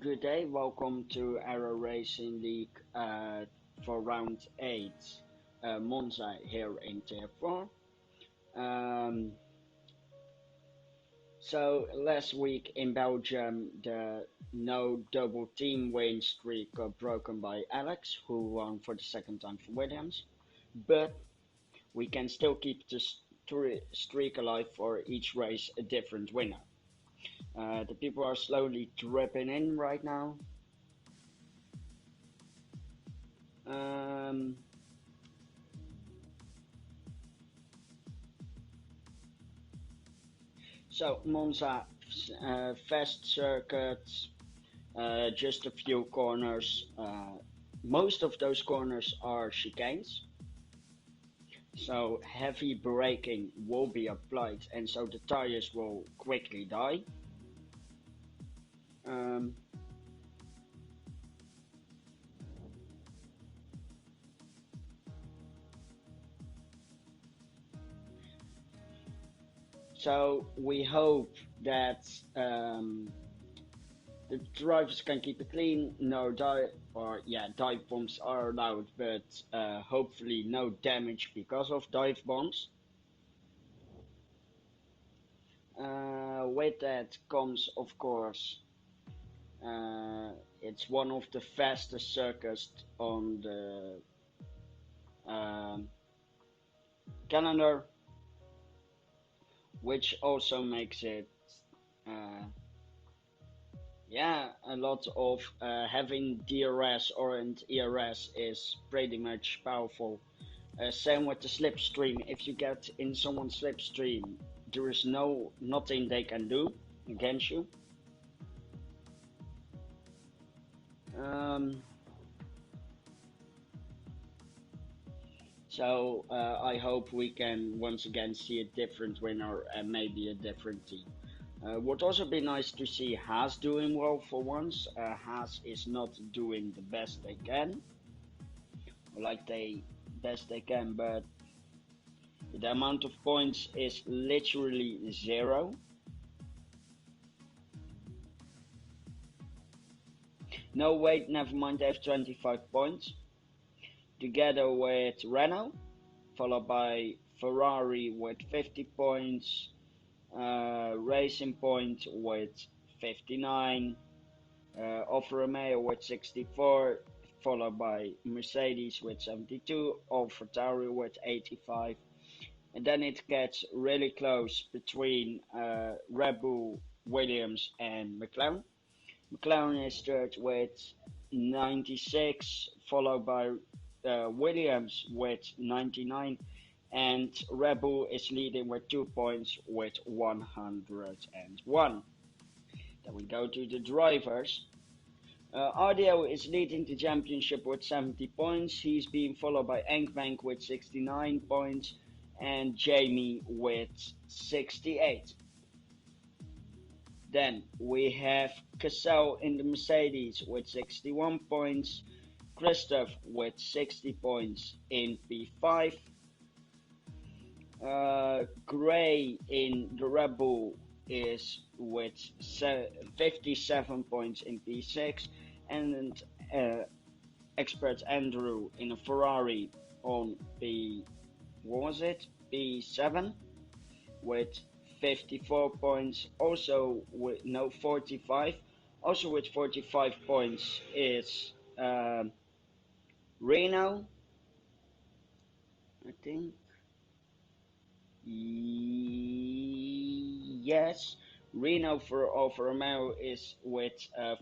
Good day, welcome to Aero Racing League for round 8. Monza here in Tier 4. Um, so last week in Belgium, the no double team win streak got broken by Alex, who won for the second time for Williams. But we can still keep the streak alive for each race a different winner. The people are slowly dripping in right now. Um, So Monza, fast circuits, just a few corners. Most of those corners are chicanes, so heavy braking will be applied, and so the tires will quickly die. Um, so we hope that the drivers can keep it clean. No dive, or yeah, dive bombs are allowed, but hopefully no damage because of dive bombs. With that comes, of course, it's one of the fastest circuits on the um, calendar, which also makes it, uh, yeah, a lot of having DRS or and ERS is pretty much powerful. Same with the slipstream. If you get in someone's slipstream, there is nothing they can do against you. Um, So I hope we can once again see a different winner and maybe a different team. Would also be nice to see Haas doing well for once. Haas is not doing the best they can, best they can, but the amount of points is literally zero. No, wait, never mind. They have 25 points, together with Renault, followed by Ferrari with 50 points. Racing Point with 59, Alfa Romeo with 64, followed by Mercedes with 72, AlphaTauri with 85, and then it gets really close between Red Bull, Williams, and McLaren. McLaren is third with 96, followed by Williams with 99, and Red Bull is leading with 2 points with 101. Then we go to the drivers. Audio is leading the championship with 70 points. He's being followed by Enkbank with 69 points and Jamie with 68. Then we have Cassell in the Mercedes with 61 points. Christoph with 60 points in P5. Gray in the Red Bull is with 57 points in P6, and expert Andrew in a Ferrari on P7 with 54 points. Also with 45. Also with 45 points is Reno, I think. Yes, Reno for Alfa Romeo is with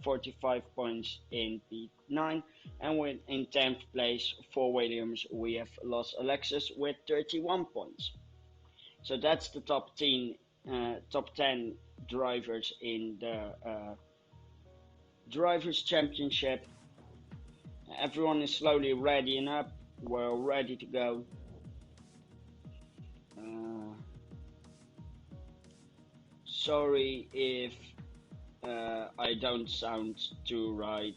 45 points in P9, and with in 10th place for Williams we have Los Alexis with 31 points. So that's the top 10 drivers in the Drivers' Championship. Everyone is slowly readying up. We're ready to go. Sorry if I don't sound too right.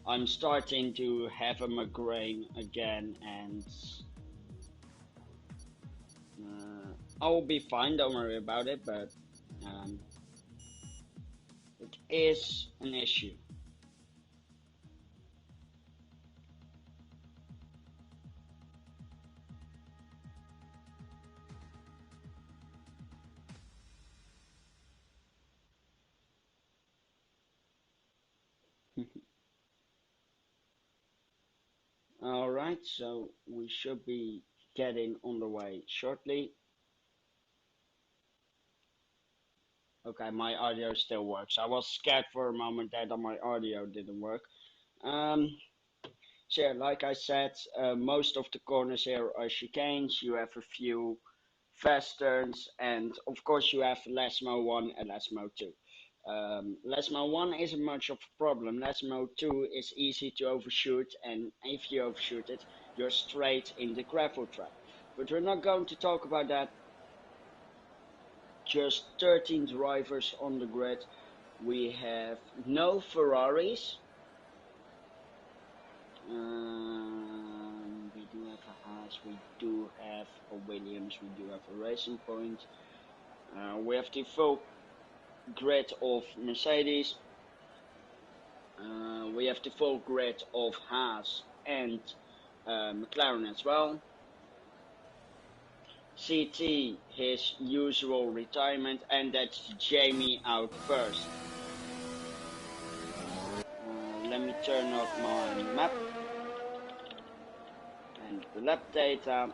I'm starting to have a migraine again, and I will be fine. Don't worry about it. But it is an issue. Alright, so we should be getting on the way shortly. Okay, my audio still works. I was scared for a moment that my audio didn't work. So yeah, like I said, most of the corners here are chicanes. You have a few fast turns, and of course you have Lesmo 1 and Lesmo 2. Lesmo 1 isn't much of a problem. Lesmo 2 is easy to overshoot, and if you overshoot it, you're straight in the gravel trap. But we're not going to talk about that. Just 13 drivers on the grid. We have no Ferraris. We do have a Haas, we do have a Williams, we do have a Racing Point. We have the full grid of Mercedes. We have the full grid of Haas and McLaren as well. CT, his usual retirement, and that's Jamie out first. Let me turn off my map and the lap data.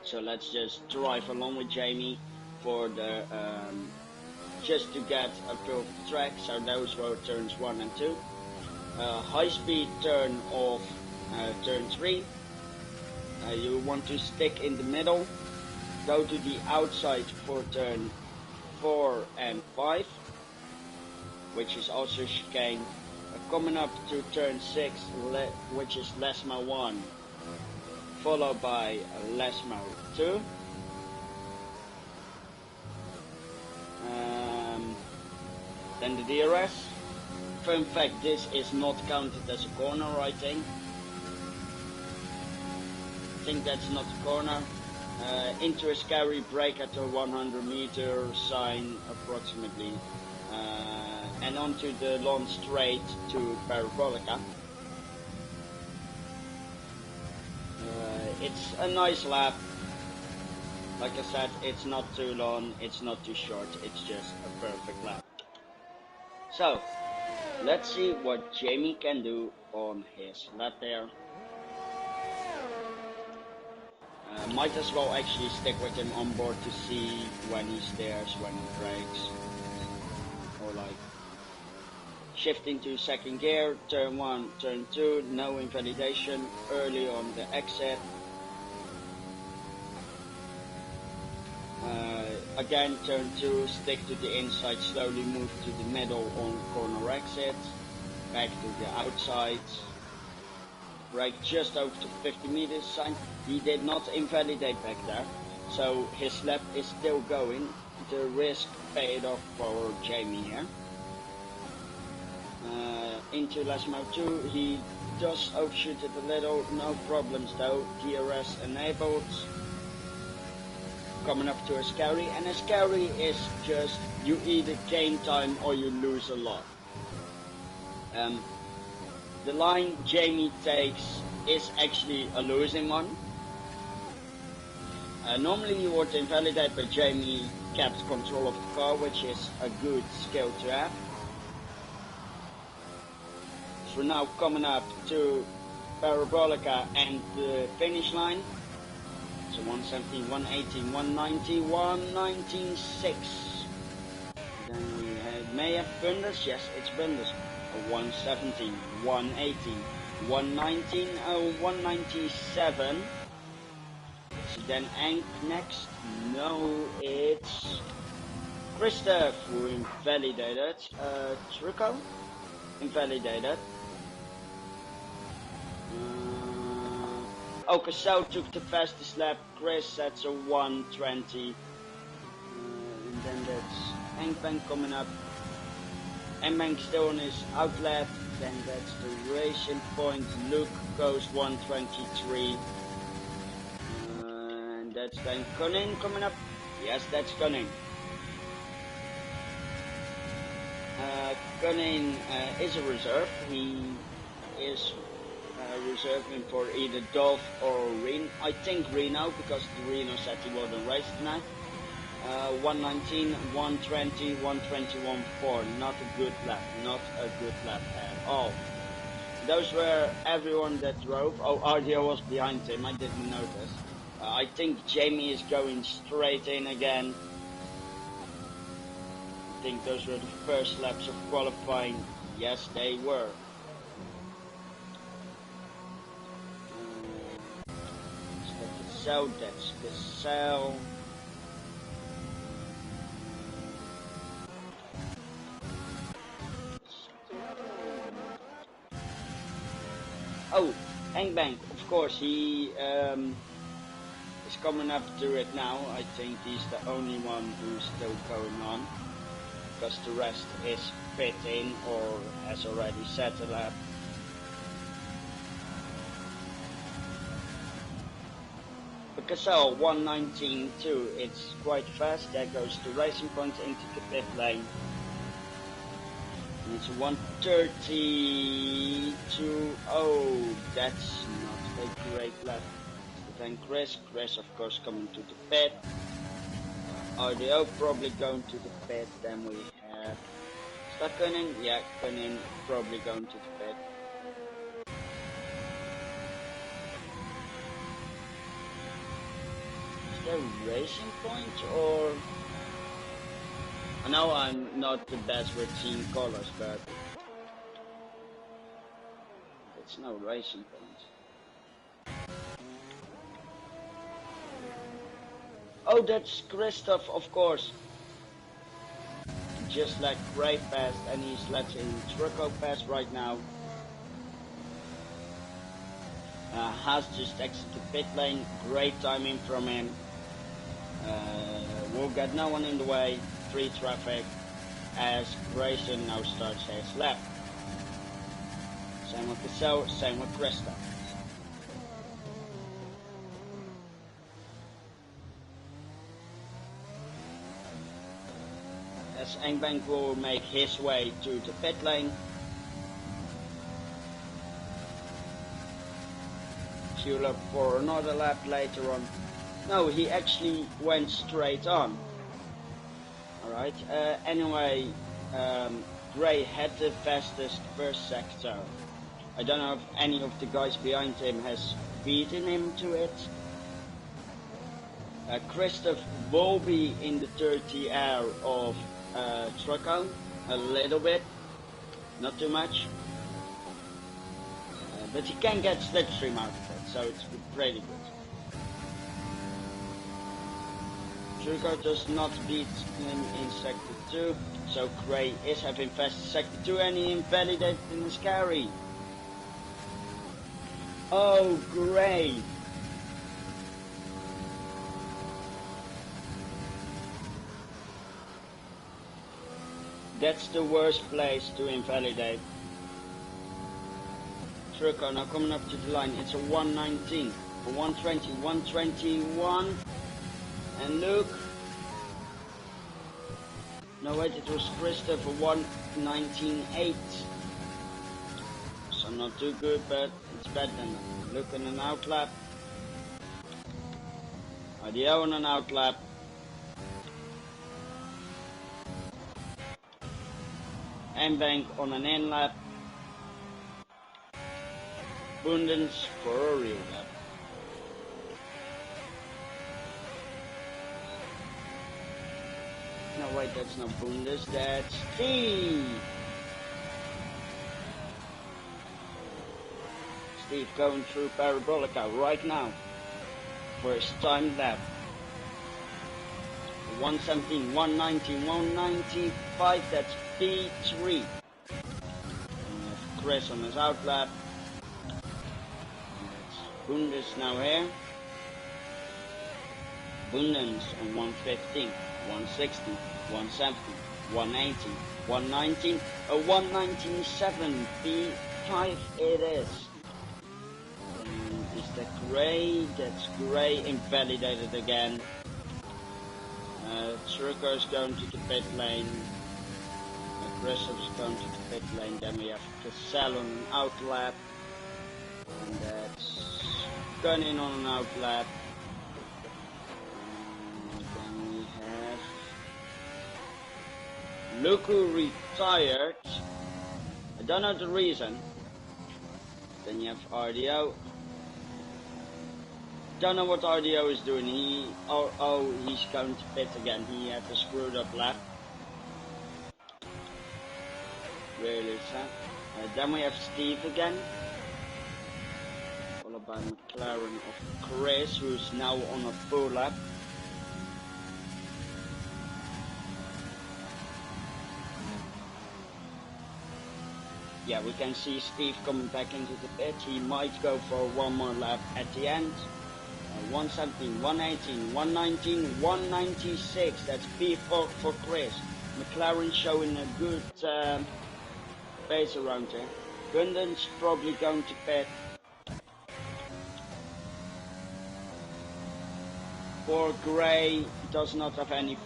So let's just drive along with Jamie for the just to get a feel of the track. So those were turns 1 and 2. High speed turn of turn 3. You want to stick in the middle. Go to the outside for turn 4 and 5, which is also chicane. Coming up to turn 6, which is Lesmo 1, followed by Lesmo 2. Then the DRS. Fun fact, this is not counted as a corner, I think. That's not a corner. Into a scary break at a 100 meter sign approximately. And onto the long straight to Parabolica. It's a nice lap. Like I said, it's not too long, it's not too short, it's just a perfect lap. So, let's see what Jamie can do on his lap there. Might as well actually stick with him on board to see when he steers, when he brakes, or like shifting to second gear, turn 1, turn 2, no invalidation, early on the exit. Again, turn 2, stick to the inside, slowly move to the middle on corner exit, back to the outside, brake just over to 50 meters sign. He did not invalidate back there, so his lap is still going. The risk paid off for Jamie here. Into Lesmo 2, he does overshoot it a little, no problems though, DRS enabled. Coming up to a scary, and a scary is just you either gain time or you lose a lot. The line Jamie takes is actually a losing one. Normally you would invalidate, but Jamie kept control of the car, which is a good skill to have. So we're now coming up to Parabolica and the finish line. So 117, 118, 190, 196. Then we may have Bunders. Yes, it's Bunders. 117, 118, 119, 197. So then Ank next. No, it's Christoph who invalidated. Truco invalidated. Okasau took the fastest lap. Chris, that's a 120. And then that's Engbank coming up. Engbank still on his outlet. Then that's the Racing Point. Luke goes 123. And that's then Conin coming up. Yes, that's Conin. Gunning is a reserve. He is reserving for either Dolph or Reno. I think Reno, because Reno said he wouldn't race tonight. 119, 120, 121, 4. Not a good lap. Not a good lap at all. Those were everyone that drove. Oh, RDO was behind him. I didn't notice. I think Jamie is going straight in again. I think those were the first laps of qualifying. Yes, they were. So that's the cell. Oh, Engbank, of course, he is coming up to it now. I think he's the only one who's still going on, because the rest is pitting or has already set a lap. Cassell 119.2, it's quite fast. There goes the Racing Point into the pit lane. And it's 132. Oh, that's not a great lap. Then Chris, of course, coming to the pit. RDO probably going to the pit. Then we have Gunning. Yeah, Gunning probably going to the pit. Racing Point, or I know I'm not the best with seeing colors, but it's no Racing Point. Oh, that's Christoph, of course. Just like Gray passed, and he's letting Trucco pass right now. Has just exited pit lane. Great timing from him. We'll get no one in the way, free traffic, as Grayson now starts his lap. Same with Cassell, same with Krista. As Engbank will make his way to the pit lane. Fuel up for another lap later on. No, he actually went straight on. Alright, anyway, Gray had the fastest first sector. I don't know if any of the guys behind him has beaten him to it. Christoph will be in the 30 hour of Trucco, a little bit, not too much. But he can get slipstream out of it, so it's pretty good. Trucco does not beat him in Sector 2, so Gray is having fast Sector 2 and he invalidated in his carry. Oh, Gray! That's the worst place to invalidate. Trucco now coming up to the line, it's a 119, a 120, 121. And look, no wait, it was Christopher 119.8. So not too good, but it's better than that. Look on an outlap. RDO on an outlap. Engbank on an in lap. Bundens for a real lap. No wait, that's not Bundes, that's Steve! Steve going through Parabolica right now for his time lap. 117, 119, 195, that's P3. Chris on his out lap. Bundes now here. Bundens on 115. 160, 170, 180, 119, a 197, P5 it is. Is that Gray? That's Gray invalidated again. Trucco is going to the pit lane. Christoph's going to the pit lane, then we have Cassell on an out lap, and that's Gunning on an out lap, and then we have Luku retired, I don't know the reason. Then you have RDO. Don't know what RDO is doing. He's going to pit again. He had a screwed up lap. Really sad. Then we have Steve again, followed by McLaren of Chris, who's now on a full lap. Yeah, we can see Steve coming back into the pit. He might go for one more lap at the end. 117, 118, 119, 196. That's P4 for Chris. McLaren showing a good pace around here. Gundon's probably going to pit. Poor Gray does not have any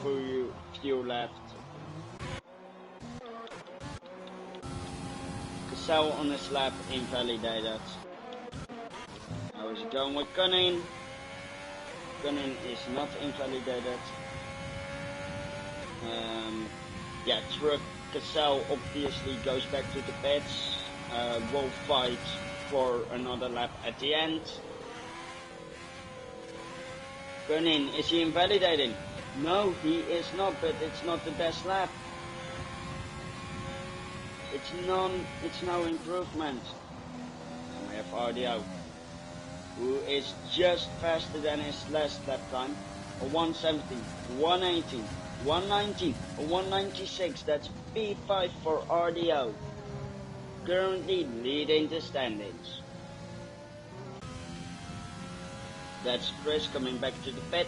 fuel left. Cassell on his lap invalidated. How is it going with Gunning? Gunning is not invalidated. Yeah, Cassell obviously goes back to the pits. Will fight for another lap at the end. Gunning, is he invalidating? No, he is not, but it's not the best lap. It's no improvement. And we have RDO, who is just faster than his last lap time. A 117, 118, 119, a 196. That's P5 for RDO. Currently leading the standings. That's Chris coming back to the pit.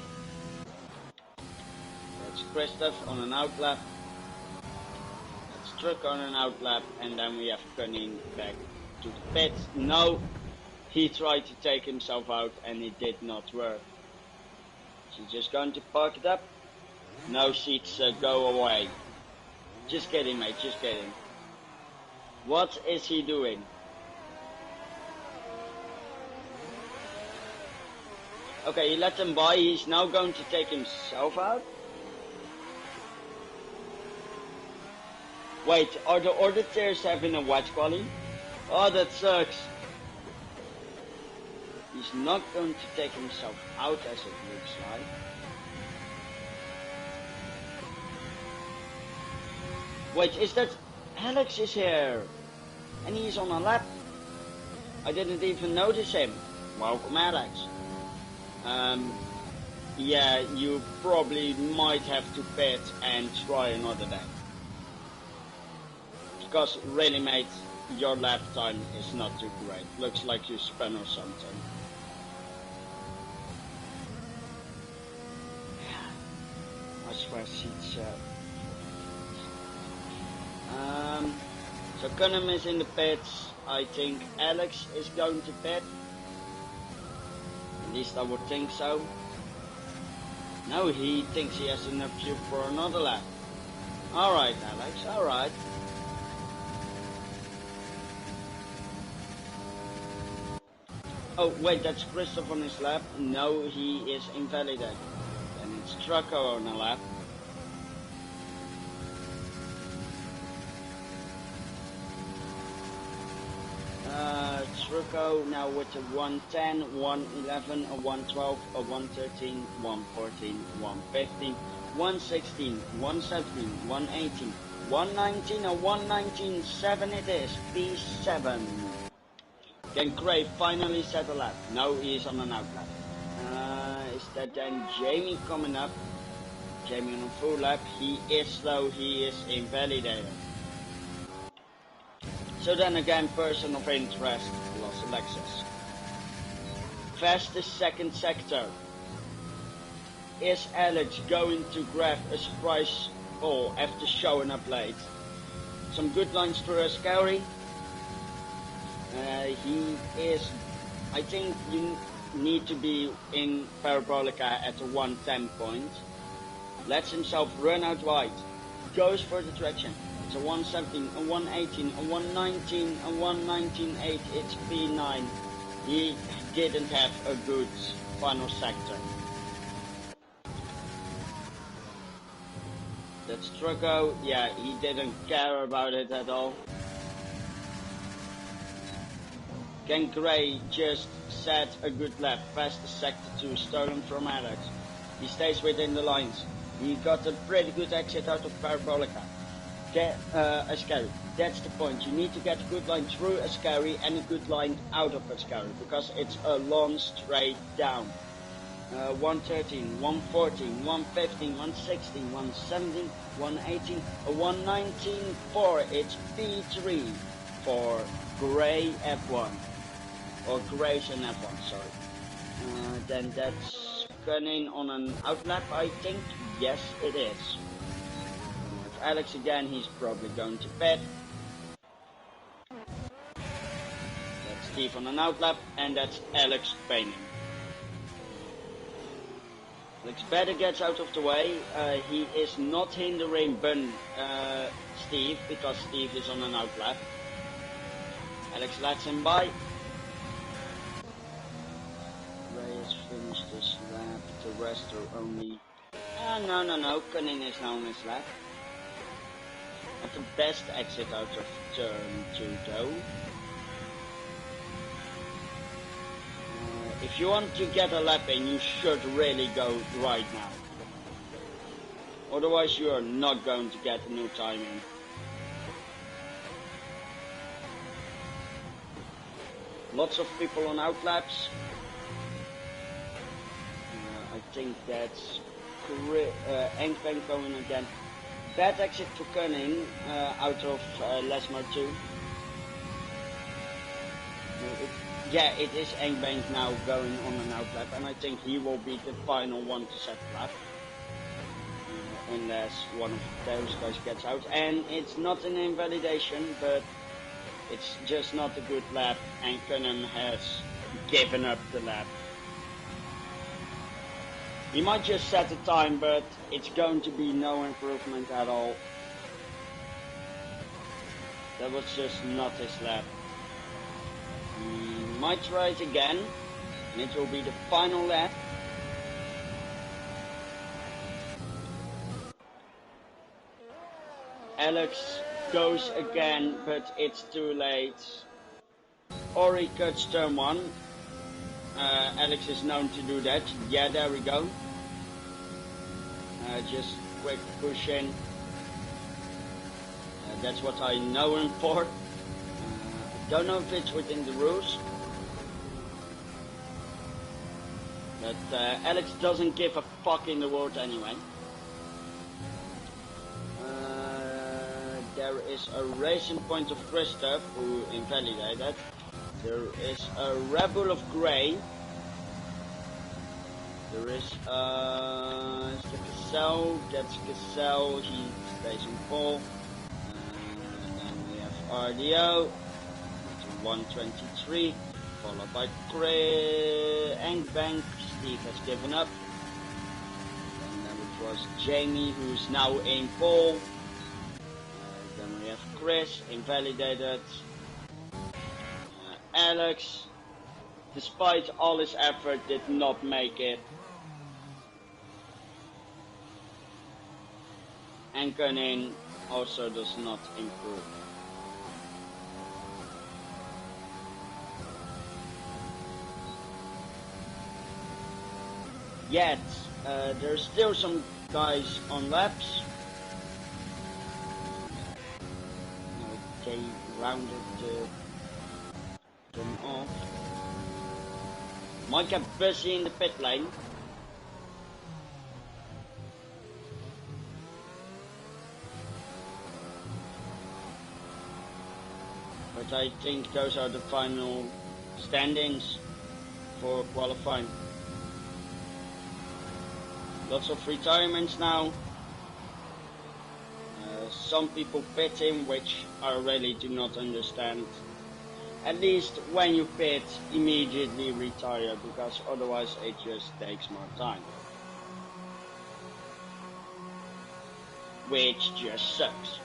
That's Christoph on an out lap. Truck on an out lap, and then we have Gunning back to the pit. No, he tried to take himself out and it did not work. So just going to park it up. No seats, go away. Just kidding, mate, just kidding. What is he doing? Okay, he let him by. He's now going to take himself out. Wait, are the other tiers having a watch quali? Oh, that sucks. He's not going to take himself out as it looks like. Wait, is that... Alex is here. And he's on a lap. I didn't even notice him. Welcome, Alex. Yeah, you probably might have to pit and try another day. Because really, mate, your lap time is not too great. Looks like you spun or something. I swear seats. So Cunham is in the pits. I think Alex is going to pit. At least I would think so. No, he thinks he has enough fuel for another lap. Alright, Alex, alright. Oh, wait, that's Christoph on his lap. No, he is invalidated. And it's Trucko on a lap. Trucko now with a 110, 111, a 112, a 113, 114, 115, 116, 117, 118, 119, a 119.7 it is, P7. Can Gray finally set a lap? No, he is on an out lap. Is that then Jamie coming up? Jamie on a full lap. He is slow, he is invalidated. So then again, person of interest, Los Alexis. Fastest second sector. Is Alex going to grab a surprise pole after showing up late? Some good lines for Ascari. He is, I think you need to be in Parabolica at a 110 point. Lets himself run out wide. Goes for the traction. It's a 117, a 118, a 119, a 119.8. It's P9. He didn't have a good final sector. That's Trucko. Yeah, he didn't care about it at all. Ken Gray just set a good lap past the sector 2, stolen from Alex. He stays within the lines. He got a pretty good exit out of Parabolica. Ascari. That's the point. You need to get a good line through Ascari and a good line out of Ascari because it's a long straight down. 113, 114, 115, 116, 117, 118, a 119.4. It's P3 for Gray F1. Or Gray's in F1, sorry. Then that's Cunning on an outlap, I think. Yes, it is. With Alex again, he's probably going to pit. That's Steve on an outlap, and that's Alex Payne. Alex better gets out of the way. He is not hindering Steve, because Steve is on an outlap. Alex lets him by. Ray has finished his lap. The rest are only... no. Cunning is now on his lap. At the best exit out of turn 2 though. If you want to get a lap in, you should really go right now. Otherwise you are not going to get a new time in. Lots of people on outlaps. I think that's Engbank going again. Bad exit for Cunning out of Lesmar 2. Yeah, it is Engbank now going on an outlap, and I think he will be the final one to set lap. Unless one of those guys gets out. And it's not an invalidation, but it's just not a good lap, and Cunning has given up the lap. He might just set a time, but it's going to be no improvement at all. That was just not his lap. He might try it again, and it will be the final lap. Alex goes again, but it's too late. Ori cuts turn 1. Alex is known to do that. Yeah, there we go. Just quick push in. That's what I know him for. I don't know if it's within the rules. But Alex doesn't give a fuck in the world anyway. There is a racing point of Christoph who invalidated. There is a Rebel of Grey. There is Cassell, that's Cassell, he stays on pole. Then we have RDO, to 123, followed by Engbank. Steve has given up. And then it was Jamie, who's now in pole. Then we have Chris, invalidated. Alex, despite all his effort, did not make it. And Cunning also does not improve. Yet, there's still some guys on laps. They rounded them off. Might get busy in the pit lane. But I think those are the final standings for qualifying. Lots of retirements now. Some people pit in, which I really do not understand. At least when you pit, immediately retire, because otherwise it just takes more time. Which just sucks.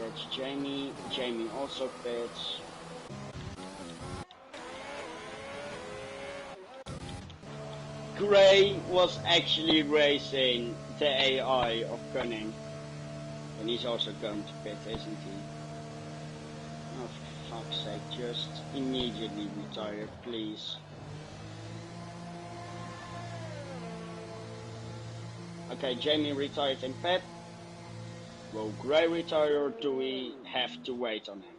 That's Jamie. Jamie also pits. Gray was actually racing the AI of Cunning. And he's also going to pit, isn't he? Oh, for fuck's sake, just immediately retire, please. Okay, Jamie retired in pit. Will Gray retire, or do we have to wait on him?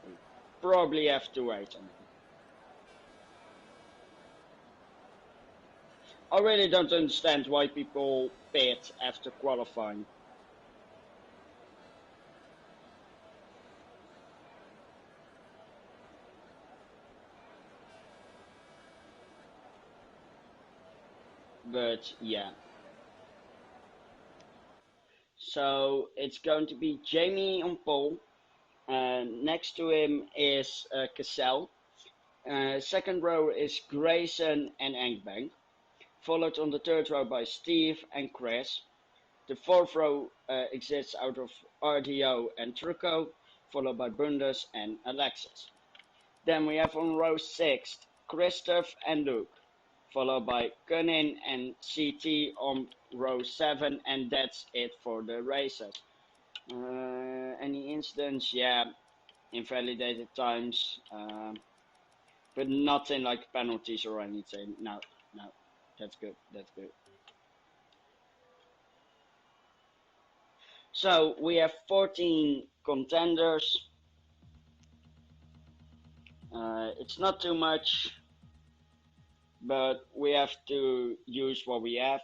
We probably have to wait on him. I really don't understand why people pit after qualifying. But yeah. So it's going to be Jamie on pole. Next to him is Cassell. Second row is Grayson and Engbank. Followed on the third row by Steve and Chris. The fourth row exists out of RDO and Trucco, followed by Bundes and Alexis. Then we have on row 6, Christoph and Luke, followed by Cunning and CT on row 7, and that's it for the races. Any incidents? Yeah, invalidated times, but nothing like penalties or anything. No, that's good, that's good. So we have 14 contenders. It's not too much, but we have to use what we have.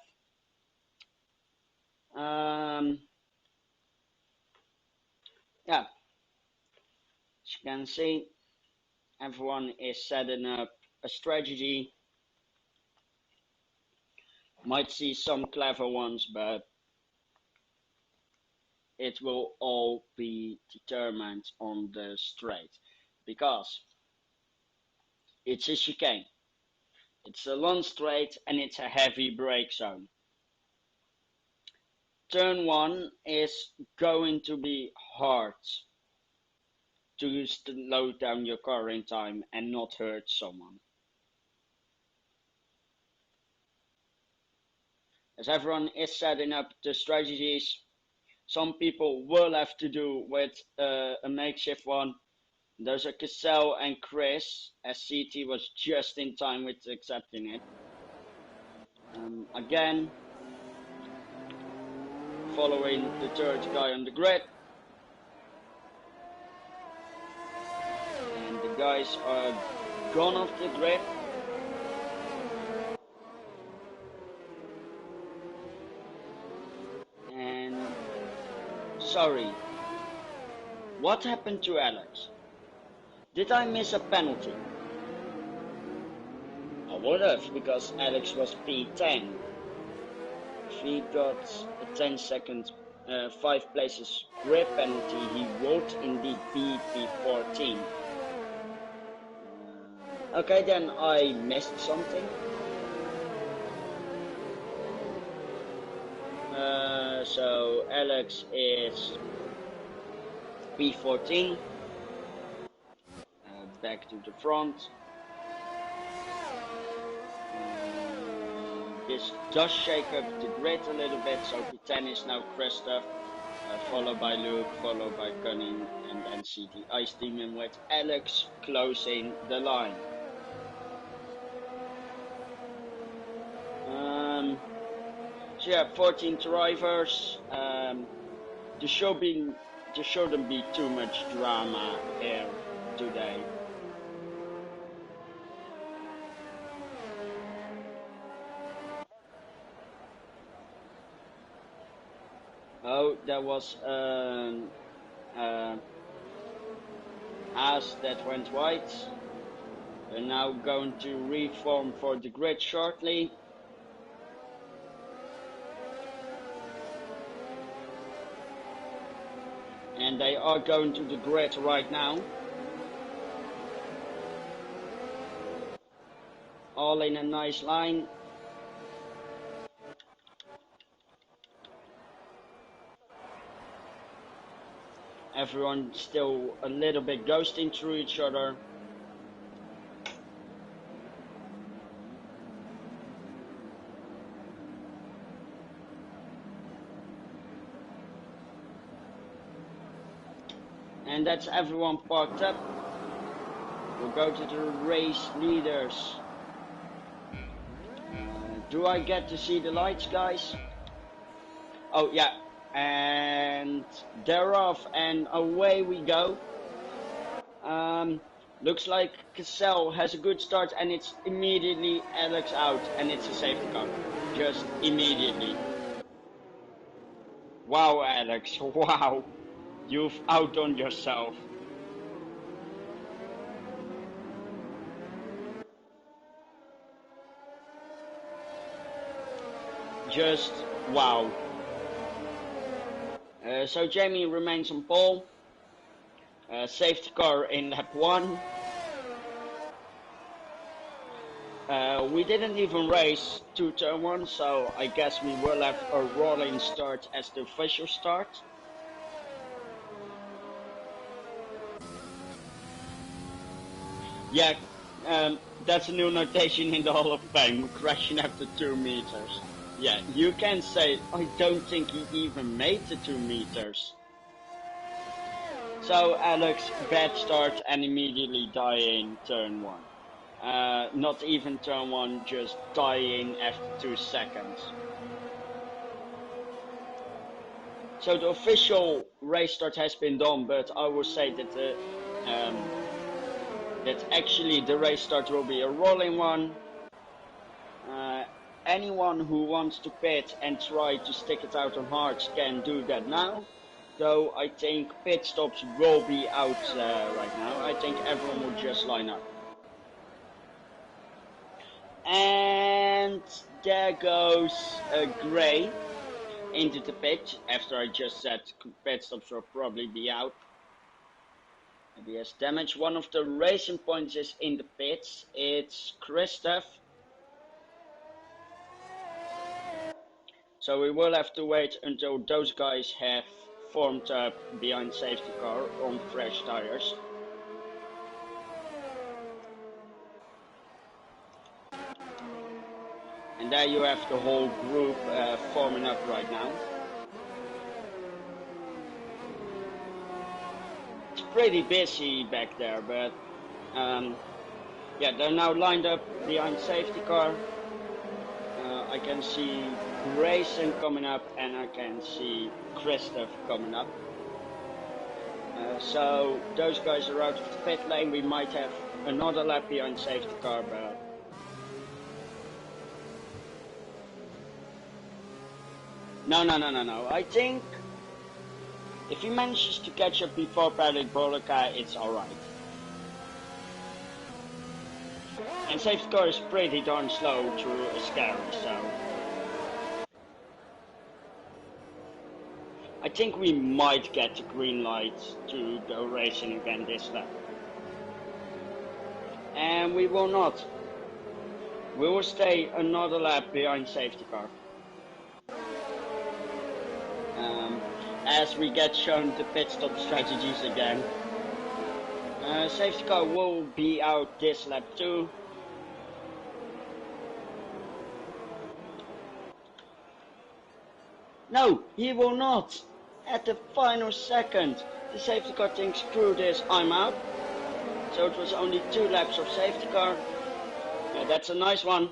Yeah, as you can see, everyone is setting up a strategy. Might see some clever ones, but it will all be determined on the straight, because it's a chicane. It's a long straight and it's a heavy brake zone. Turn 1 is going to be hard to slow down your car in time and not hurt someone. As everyone is setting up the strategies, some people will have to do with a makeshift one. Those are Cassell and Chris, as CT was just in time with accepting it. Again, following the third guy on the grid. And the guys are gone off the grid. And sorry, what happened to Alex? Did I miss a penalty? I would have, because Alex was P10. If he got a 10-second, 5 places grip penalty, he would indeed be P14. Okay, then I missed something. So Alex is P14. Back to the front. This does shake up the grid a little bit, so P10 is now Christoph, followed by Luke, followed by Cunning, and then CT Ice Demon with Alex closing the line. So yeah, 14 drivers. There shouldn't be too much drama here today. Oh, there was As that went white. We're now going to reform for the grid shortly. And they are going to the grid right now. All in a nice line. Everyone still a little bit ghosting through each other. And that's everyone parked up. We'll go to the race leaders. Do I get to see the lights, guys? Oh yeah, and they're off, and away we go. Looks like Cassell has a good start, and it's immediately Alex out, and it's a safety car. Just immediately. Wow, Alex, wow. You've outdone yourself. Just wow. So Jamie remains on pole. Safety car in lap 1. We didn't even race to turn 1, so I guess we will have a rolling start as the official start. Yeah, that's a new notation in the Hall of Fame, crashing after 2 meters. Yeah, you can say, I don't think he even made the 2 meters. So Alex, bad start and immediately dying turn 1. Not even turn 1, just dying after 2 seconds. So the official race start has been done, but I will say that that actually the race start will be a rolling one. Anyone who wants to pit and try to stick it out on hards can do that now. Though I think pit stops will be out right now. I think everyone will just line up. And there goes Gray into the pit. After I just said pit stops will probably be out. Maybe has damage. One of the racing points is in the pits. It's Christoph. So we will have to wait until those guys have formed up behind safety car on fresh tires. And there you have the whole group forming up right now. It's pretty busy back there, but yeah, they're now lined up behind safety car. I can see Grayson coming up, and I can see Christoph coming up. So those guys are out of the pit lane. We might have another lap behind safety car, but no. I think if he manages to catch up before Patrick Bolica, it's alright. And safety car is pretty darn slow through a scary, so I think we might get the green light to go racing again this lap. And we will not. We will stay another lap behind safety car. As we get shown the pit stop strategies again. Safety car will be out this lap too. No, he will not. At the final second, the safety car thinks, screw this, I'm out. So it was only 2 laps of safety car. That's a nice one.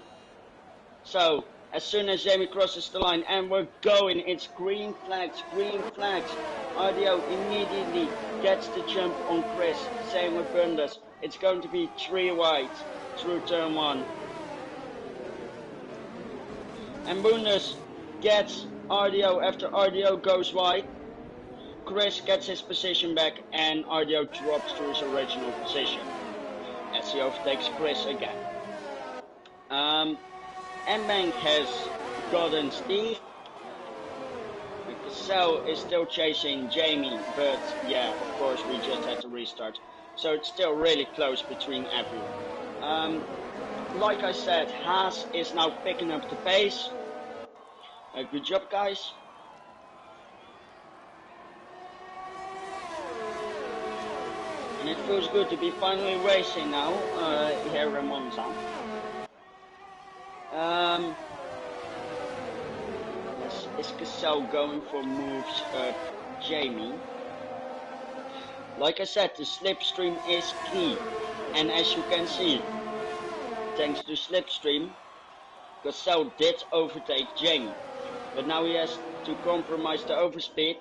So, as soon as Jamie crosses the line, and we're going, it's green flags. RDO immediately gets the jump on Chris, same with Bundes. It's going to be 3 wide through turn 1. And Bundes gets RDO after RDO goes wide. Chris gets his position back, and RDO drops to his original position as he overtakes Chris again. Mbank has gotten Steve. Cassell is still chasing Jamie, but yeah, of course we just had to restart. So it's still really close between everyone. Like I said, Haas is now picking up the pace. Good job, guys. And it feels good to be finally racing now here in Monza. Is Cassell going for moves up Jamie? Like I said, the slipstream is key, and as you can see, thanks to slipstream, Cassell did overtake Jamie, but now he has to compromise the overspeed,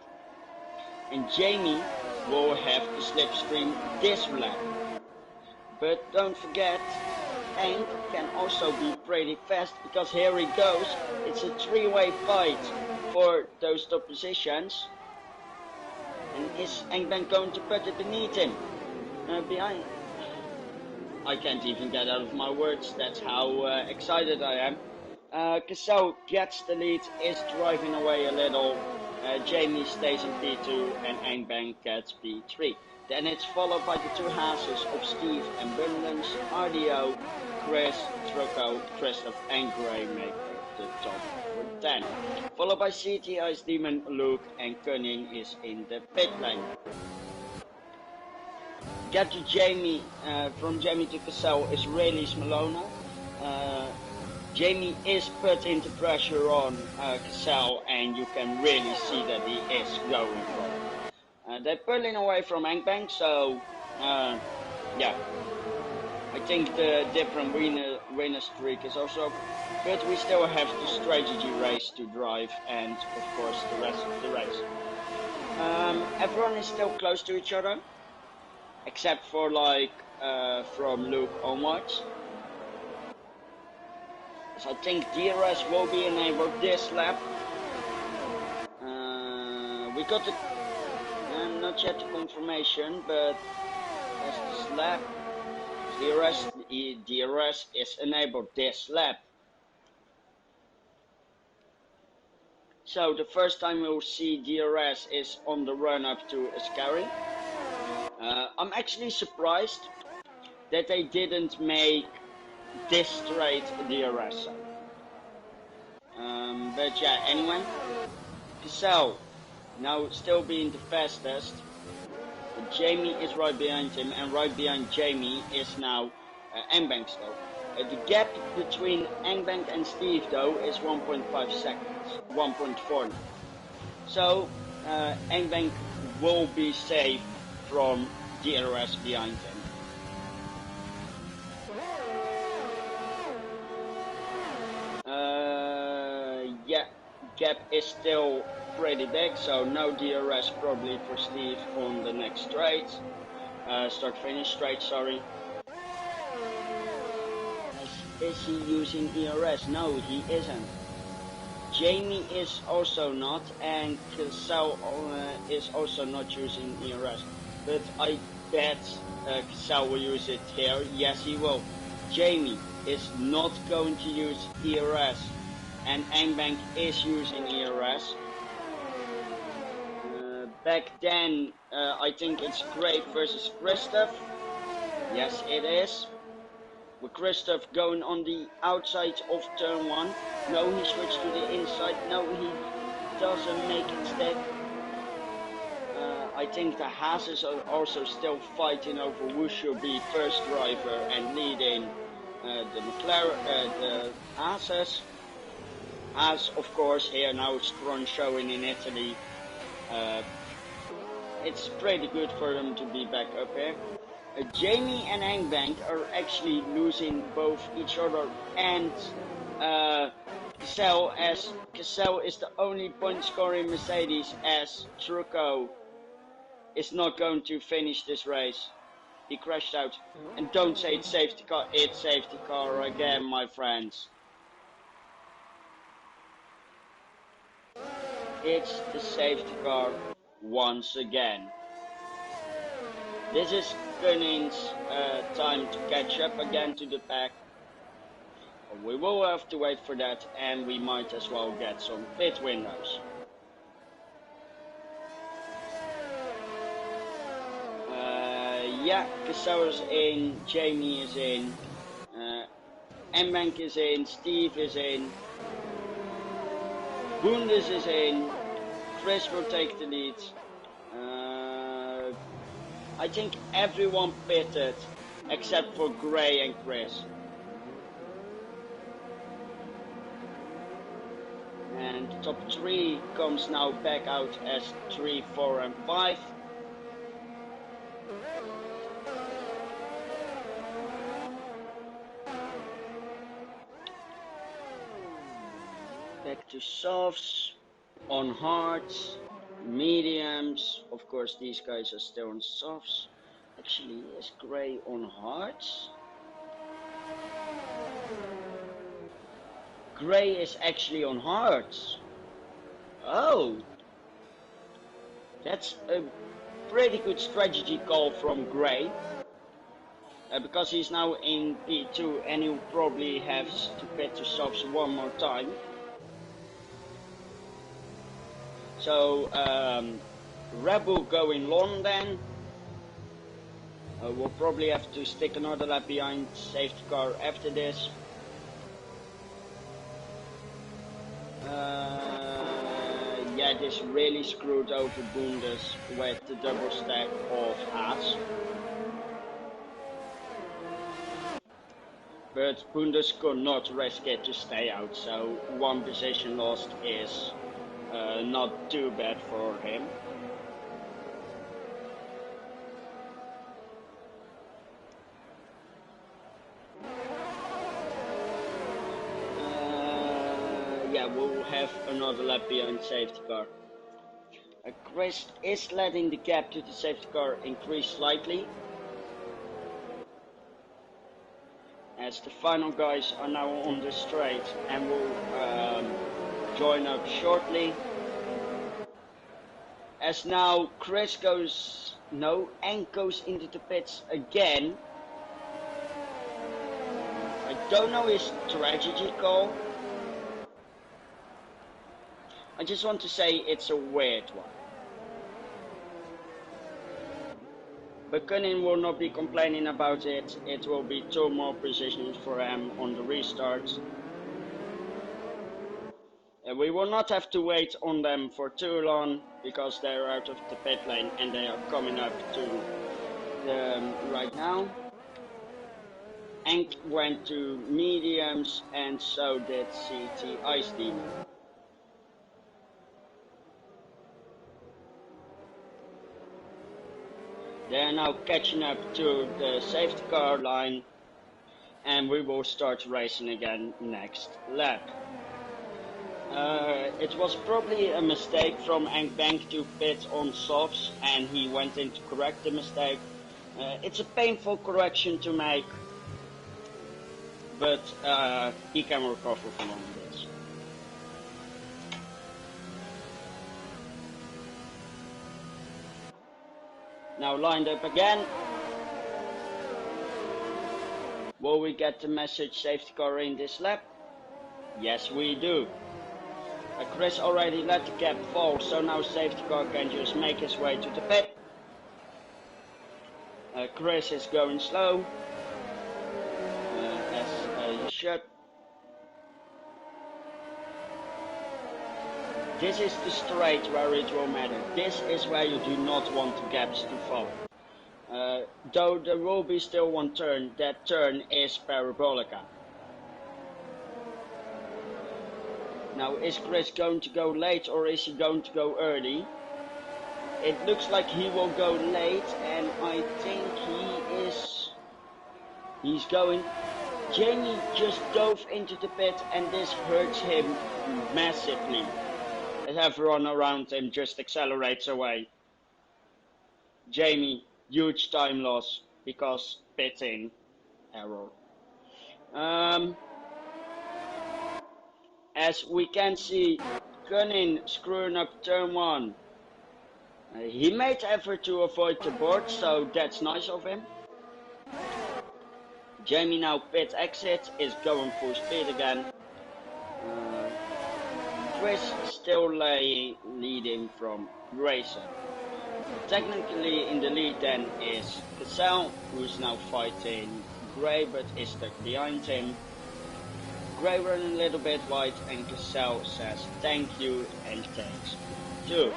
and Jamie will have the slipstream this lap. But don't forget, Hank can also be pretty fast, because here he goes. It's a three-way fight for those top positions. And is Engbank going to put it beneath him? Behind. I can't even get out of my words, that's how excited I am. Cassell gets the lead, is driving away a little. Jamie stays in P2 and Engbank gets P3. Then it's followed by the two Haases of Steve and Bundens, RDO, Chris, Trucco, Christoph and Gray make the top for 10. Followed by CT, Ice Demon, Luke and Cunning is in the pit lane. Get to Jamie, from Jamie to Cassell is really Smolona. Jamie is putting the pressure on Cassell, and you can really see that he is going for it. They're pulling away from Engbank, so yeah. I think the different winner streak is also, but we still have the strategy race to drive, and of course the rest of the race. Everyone is still close to each other, except for like from Luke onwards. So I think DRS will be enabled this lap. We got the not yet the confirmation, but as this lap, DRS is enabled this lap. So the first time we'll see DRS is on the run up to Ascari. I'm actually surprised that they didn't make this straight DRS. But yeah, anyway, Cassell now still being the fastest. Jamie is right behind him, and right behind Jamie is now Engbank still. The gap between Engbank and Steve though is 1.5 seconds, 1.4 now. So Engbank will be safe from DRS behind him. Yeah, gap is still pretty big, so no DRS probably for Steve on the next straight. Start-finish straight, sorry. Is he using ERS? No, he isn't. Jamie is also not, and Cassell is also not using ERS. But I bet Cassell will use it here. Yes, he will. Jamie is not going to use ERS, and Engbank is using ERS. Back then, I think it's Gray versus Christoph. Yes, it is. With Christoph going on the outside of turn 1. No, he switched to the inside. No, he doesn't make it stick. I think the Haases are also still fighting over who should be first driver and leading the McLaren, the Haases. As of course here now Scron showing in Italy. It's pretty good for them to be back up here. Jamie and Engbank are actually losing both each other and Cassell, as Cassell is the only point scoring Mercedes, as Trucco is not going to finish this race. He crashed out. And don't say it's safety car, it's safety car again, my friends. It's the safety car once again. This is Cunning's time to catch up again to the pack. We will have to wait for that, and we might as well get some pit windows. Yeah, Cassell is in, Jamie is in, Engbank is in, Steve is in, Bundes is in, Chris will take the lead. I think everyone pitted except for Gray and Chris. And the top 3 comes now back out as 3, 4 and 5. Back to softs, on hards, mediums. Of course these guys are still on softs. Actually, is Gray on hards? Gray is actually on hards. Oh, that's a pretty good strategy call from Gray. Because he's now in P2 and he'll probably have to pit to softs one more time. So Rebel going long then. We'll probably have to stick another lap behind safety car after this. Yeah, this really screwed over Bundes with the double stack of Haas. But Bundes could not risk it to stay out, so one position lost is not too bad for him. Yeah, we'll have another lap behind safety car. Chris is letting the gap to the safety car increase slightly, as the final guys are now on the straight and will join up shortly. As now Chris goes, no, and goes into the pits again. I don't know his strategy call. I just want to say it's a weird one. But Cunning will not be complaining about it. It will be 2 more positions for him on the restart. And we will not have to wait on them for too long, because they're out of the pit lane and they are coming up to the right now. Enk went to mediums and so did CT Ice Demon. They are now catching up to the safety car line and we will start racing again next lap. It was probably a mistake from Enk Bank to pit on softs and he went in to correct the mistake. It's a painful correction to make, but he can recover from this. Now lined up again. Will we get the message safety car in this lap? Yes, we do. Chris already let the gap fall, so now safety car can just make his way to the pit. Chris is going slow, as you should. This is the straight where it will matter. This is where you do not want the gaps to fall. Though there will be still one turn, that turn is Parabolica. Now, is Chris going to go late or is he going to go early? It looks like he will go late, and I think he's going. Jamie just dove into the pit and this hurts him massively, as everyone around him just accelerates away. Jamie, huge time loss because pitting error. As we can see, Cunning screwing up turn 1. He made effort to avoid the board, so that's nice of him. Jamie now pit exit, is going full speed again. Chris still leading from Grayson. Technically in the lead then is Cassell, who's now fighting Gray but is stuck behind him. Gray running a little bit wide and Cassell says thank you and takes 2.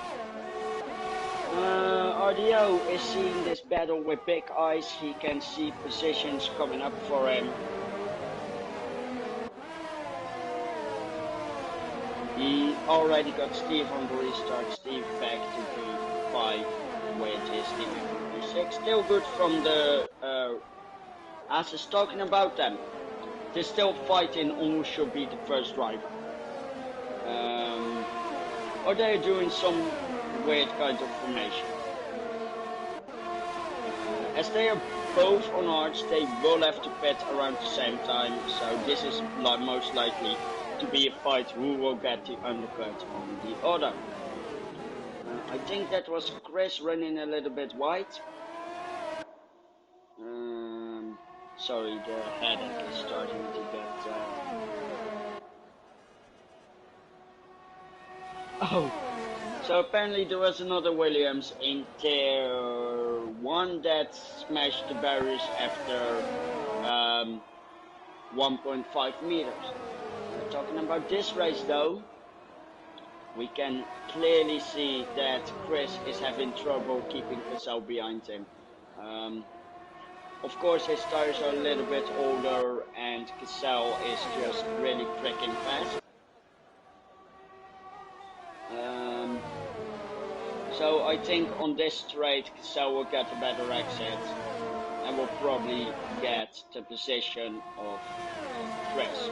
RDO is seeing this battle with big eyes. He can see positions coming up for him. He already got Steve on the restart. Steve back to P5 with his team at P6. Still good from the Aces talking about them. They're still fighting on who should be the first driver. Or they're doing some weird kind of formation. As they are both on arts, they will have to pit around the same time, so this is most likely to be a fight who will get the undercut on the other. I think that was Chris running a little bit wide. Sorry, the headache is starting to get... Oh, so apparently there was another Williams in tier 1 that smashed the barriers after 1.5 meters. Talking about this race though, we can clearly see that Chris is having trouble keeping Cassell behind him. Of course his tires are a little bit older and Cassell is just really freaking fast. So I think on this straight Cassell will get a better exit and will probably get the position of Chris.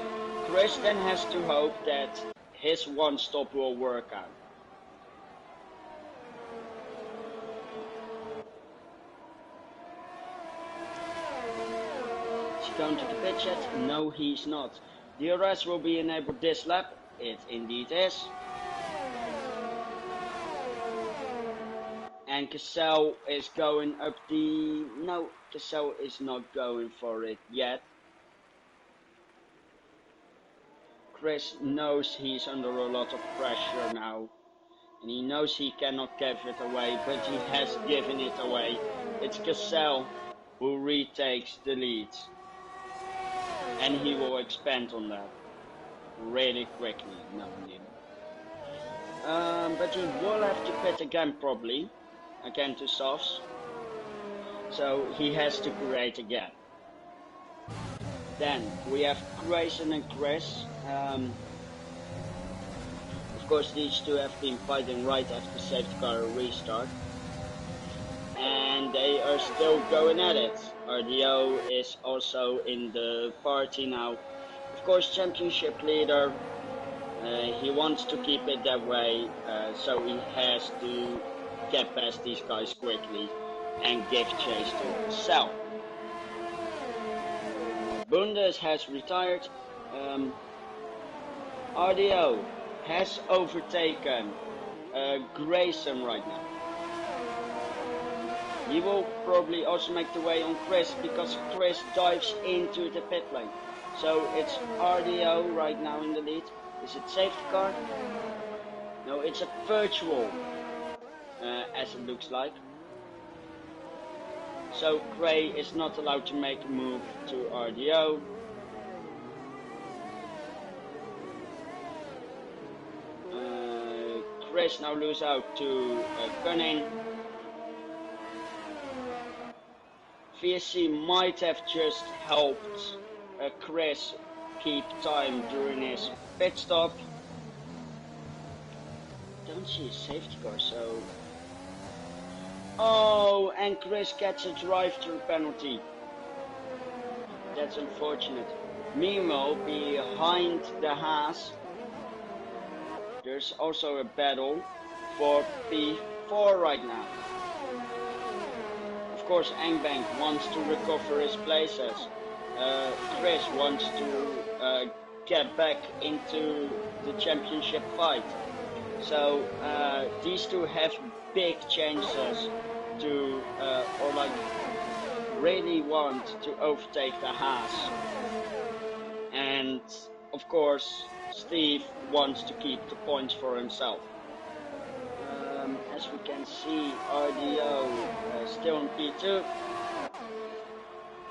Chris then has to hope that his one stop will work out. Is he going to the pit yet? No, he's not. DRS will be enabled this lap. It indeed is. And Cassell is going up the... No, Cassell is not going for it yet. Chris knows he's under a lot of pressure now. And he knows he cannot give it away, but he has given it away. It's Cassell who retakes the lead. And he will expand on that really quickly. No, but he will have to pit again probably. Again to softs. So he has to create again. Then we have Grayson and Chris. Of course these two have been fighting right after safety car restart. And they are still going at it. RDO is also in the party now. Of course championship leader. He wants to keep it that way. So he has to get past these guys quickly and give chase to himself. Bundes has retired. RDO has overtaken Grayson right now. He will probably also make the way on Chris because Chris dives into the pit lane. So it's RDO right now in the lead. Is it safety car? No, it's a virtual, as it looks like. So Gray is not allowed to make a move to RDO. Chris now lose out to Cunning. VSC might have just helped Chris keep time during his pit stop. Don't see a safety car, so... Oh, and Chris gets a drive-through penalty. That's unfortunate. Meanwhile, behind the Haas, there's also a battle for P4 right now. Of course, Engbank wants to recover his places. Chris wants to get back into the championship fight. So these two have big chances to, or like really want to overtake the Haas. And of course, Steve wants to keep the points for himself. As we can see, RDO still in P2.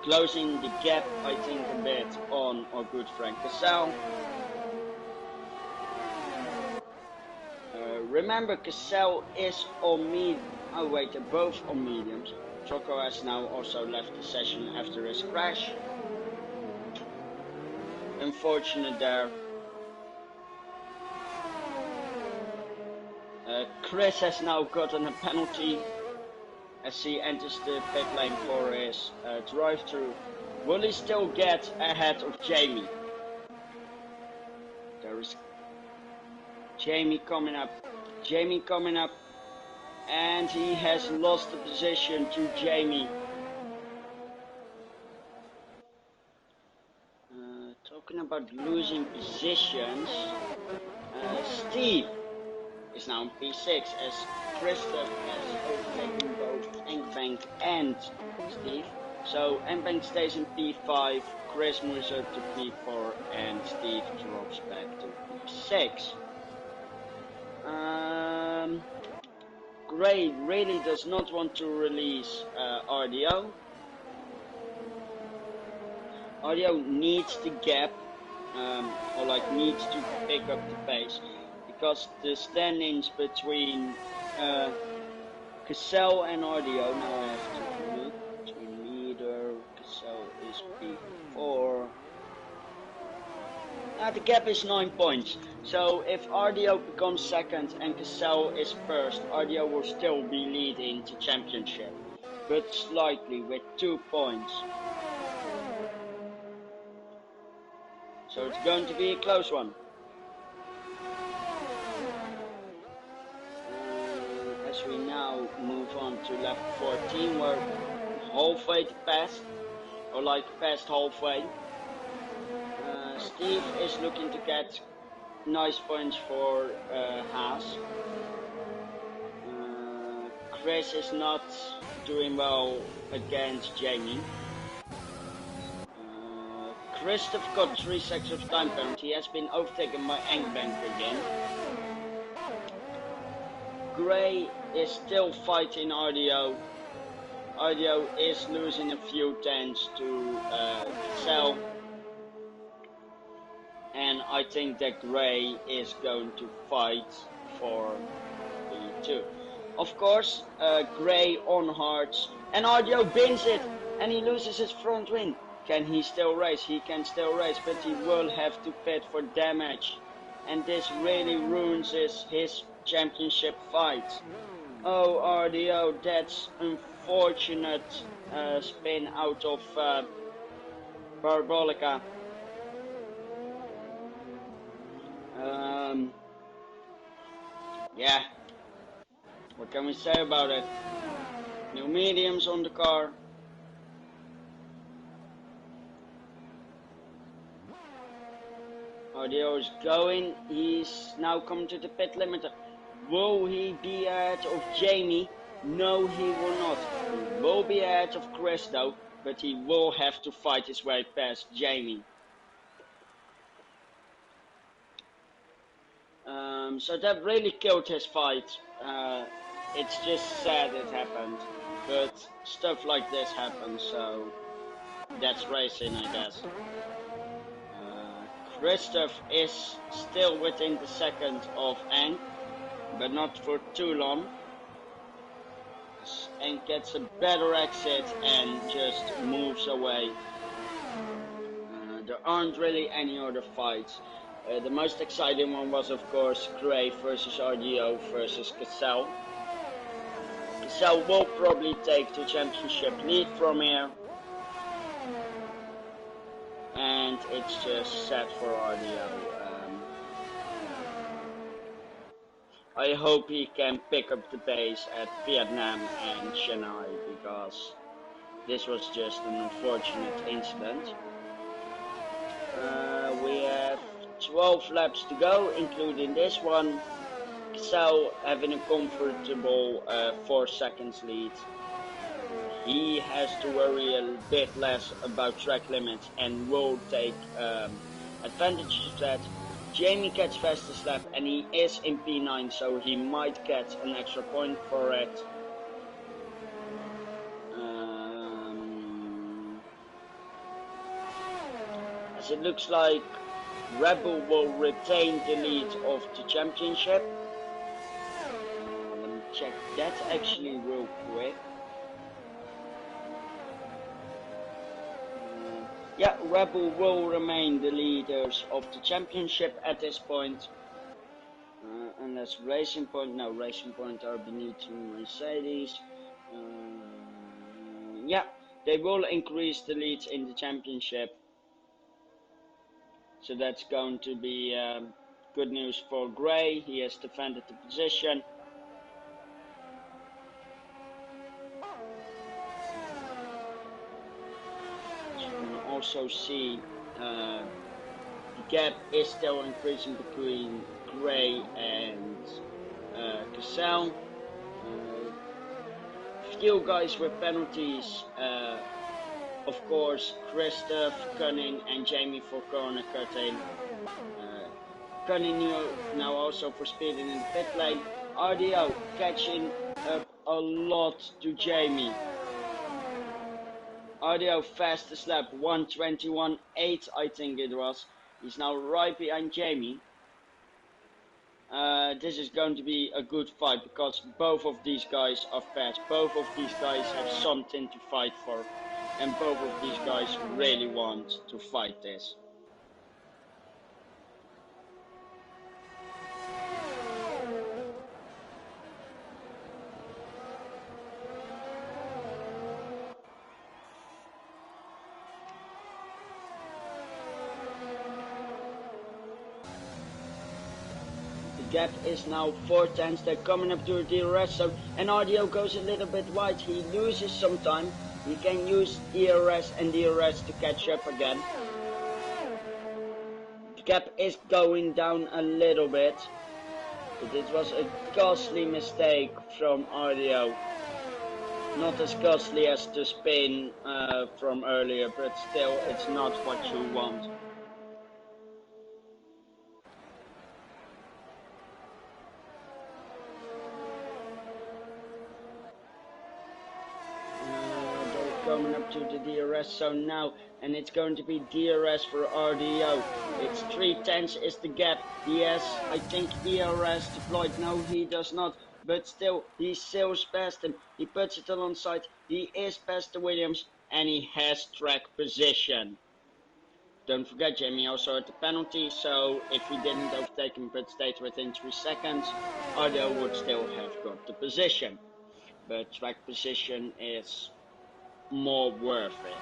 Closing the gap, I think, a bit on our good friend Cassell. Remember, Cassell is on medium. Oh wait, they're both on mediums. Choco has now also left the session after his crash. Unfortunate there. Chris has now gotten a penalty as he enters the pit lane for his drive-through. Will he still get ahead of Jamie? There is Jamie coming up. Jamie coming up. And he has lost the position to Jamie. Talking about losing positions, Steve is now in P6 as Christoph has overtaken both Engbank and Steve. So Engbank stays in P5, Chris moves up to P4 and Steve drops back to P6. Gray really does not want to release RDO. RDO needs the gap, or like needs to pick up the pace, because the standings between Cassell and RDO, now I have to look between leader, Cassell is P4. The gap is 9 points, so if RDO becomes second and Cassell is first, RDO will still be leading the championship, but slightly with 2 points. So it's going to be a close one. As we now move on to lap 14, we're halfway to pass, or like past halfway. Steve is looking to get nice points for Haas. Chris is not doing well against Jamie. Christoph got 3 seconds of time penalty. He has been overtaken by Engbank again. Gray is still fighting RDO. RDO is losing a few tenths to Cassell. And I think that Gray is going to fight for P2. Of course, Gray on hards, and RDO bins it, and he loses his front wing. Can he still race? He can still race, but he will have to pit for damage. And this really ruins his championship fight. Oh, RDO, that's unfortunate spin out of Parabolica. Yeah, what can we say about it? New mediums on the car. RDO is going, he's now coming to the pit limiter. Will he be ahead of Jamie? No, he will not. He will be ahead of Chris though, but he will have to fight his way past Jamie. So that really killed his fight. It's just sad it happened, but stuff like this happens, so that's racing, I guess. Christoph is still within the second of Eng, but not for too long. Eng gets a better exit and just moves away. There aren't really any other fights. The most exciting one was, of course, Gray versus RDO versus Cassell. Cassell will probably take the championship lead from here. And it's just sad for RDO. I hope he can pick up the pace at Vietnam and Chennai, because this was just an unfortunate incident. We have 12 laps to go, including this one. Cassell having a comfortable 4 seconds lead. He has to worry a bit less about track limits and will take advantage of that. Jamie gets fastest lap and he is in P9, so he might get an extra point for it. As it looks like Red Bull will retain the lead of the championship. check that actually real quick. Yeah, Red Bull will remain the leaders of the championship at this point. Unless Racing Point, no, Racing Point are beneath Mercedes. Yeah, they will increase the leads in the championship. So that's going to be good news for Gray. He has defended the position. As you can also see, the gap is still increasing between Gray and Cassell. Few guys with penalties. Of course, Christoph, Cunning, and Jamie for corner cutting. Cunning now also for speeding in the pit lane. RDO catching up a lot to Jamie. RDO fastest lap, 1:21.8 I think it was. He's now right behind Jamie. This is going to be a good fight because both of these guys are fast. Both of these guys have something to fight for. And both of these guys really want to fight this. The gap is now 4/10. They're coming up to the DRS zone, and RDO goes a little bit wide. He loses some time. He can use ERS and DRS to catch up again. The gap is going down a little bit, but it was a costly mistake from RDO. Not as costly as the spin from earlier, but still it's not what you want. Coming up to the DRS zone now, and it's going to be DRS for RDO. It's 3/10 is the gap. Yes, I think ERS deployed. No, he does not. But still, he sails past him. He puts it alongside. He is past the Williams, and he has track position. Don't forget, Jamie also had the penalty, so if he didn't overtake him but stayed within 3 seconds, RDO would still have got the position. But track position is more worth it.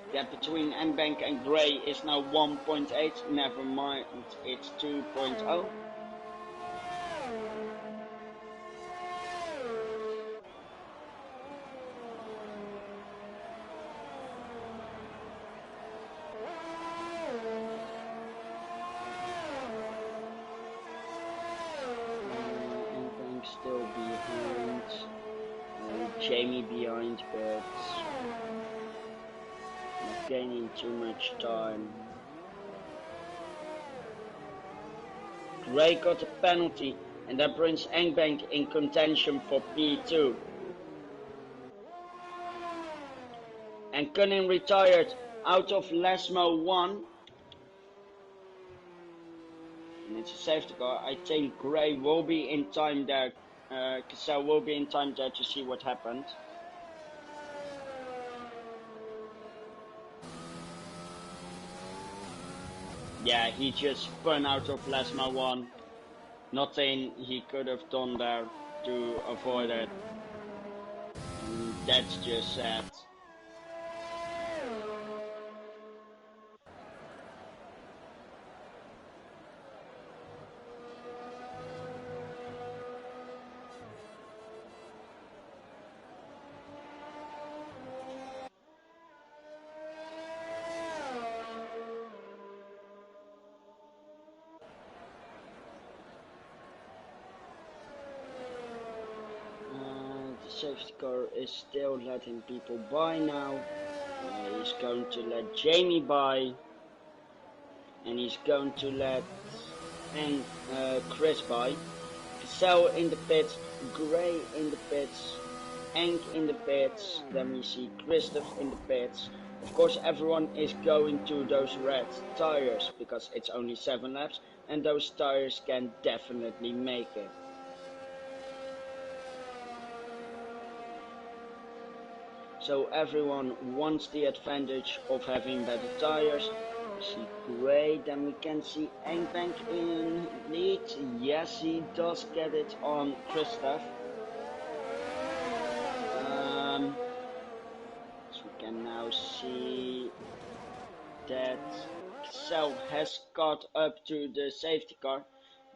The gap between Mbank and Gray is now 1.8, never mind, it's 2.0. Mbank still behind, Jamie behind, but not gaining too much time. Gray got a penalty, and that brings Engbank in contention for P2. And Cunning retired out of Lesmo 1. And it's a safety car. I think Gray will be in time there. Cassell will be in time there to see what happened. Yeah, he just spun out of Lesmo 1. Nothing he could have done there to avoid it. And that's just sad. Safety car is still letting people by now. He's going to let Jamie by, and he's going to let Chris by. Cassell in the pits, Gray in the pits, Enk in the pits. Then we see Christoph in the pits. Of course, everyone is going to those red tires because it's only 7 laps, and those tires can definitely make it. So everyone wants the advantage of having better tires. See, great, then we can see Engbank in lead. Yes, he does get it on Christoph. So we can now see that Cell has caught up to the safety car.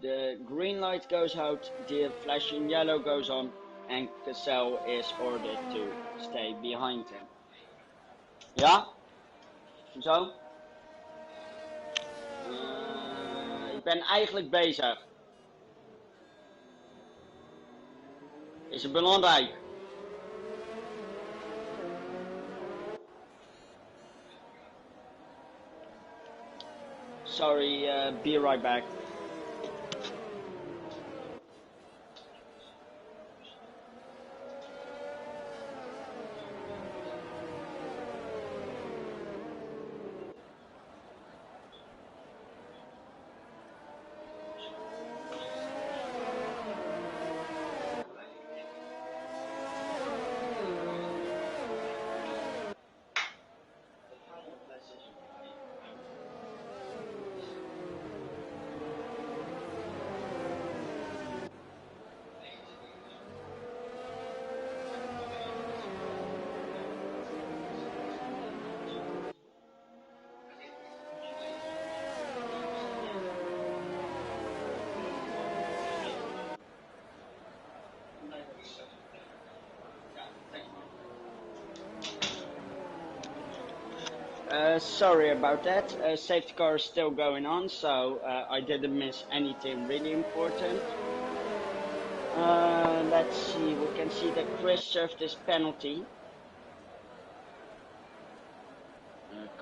The green light goes out, the flashing yellow goes on, and Cassell is ordered to stay behind him. Ja, zo. Ik ben eigenlijk bezig. Is het belangrijk? Sorry, be right back. Sorry about that. Safety car is still going on, so I didn't miss anything really important. Let's see, we can see that Chris served his penalty.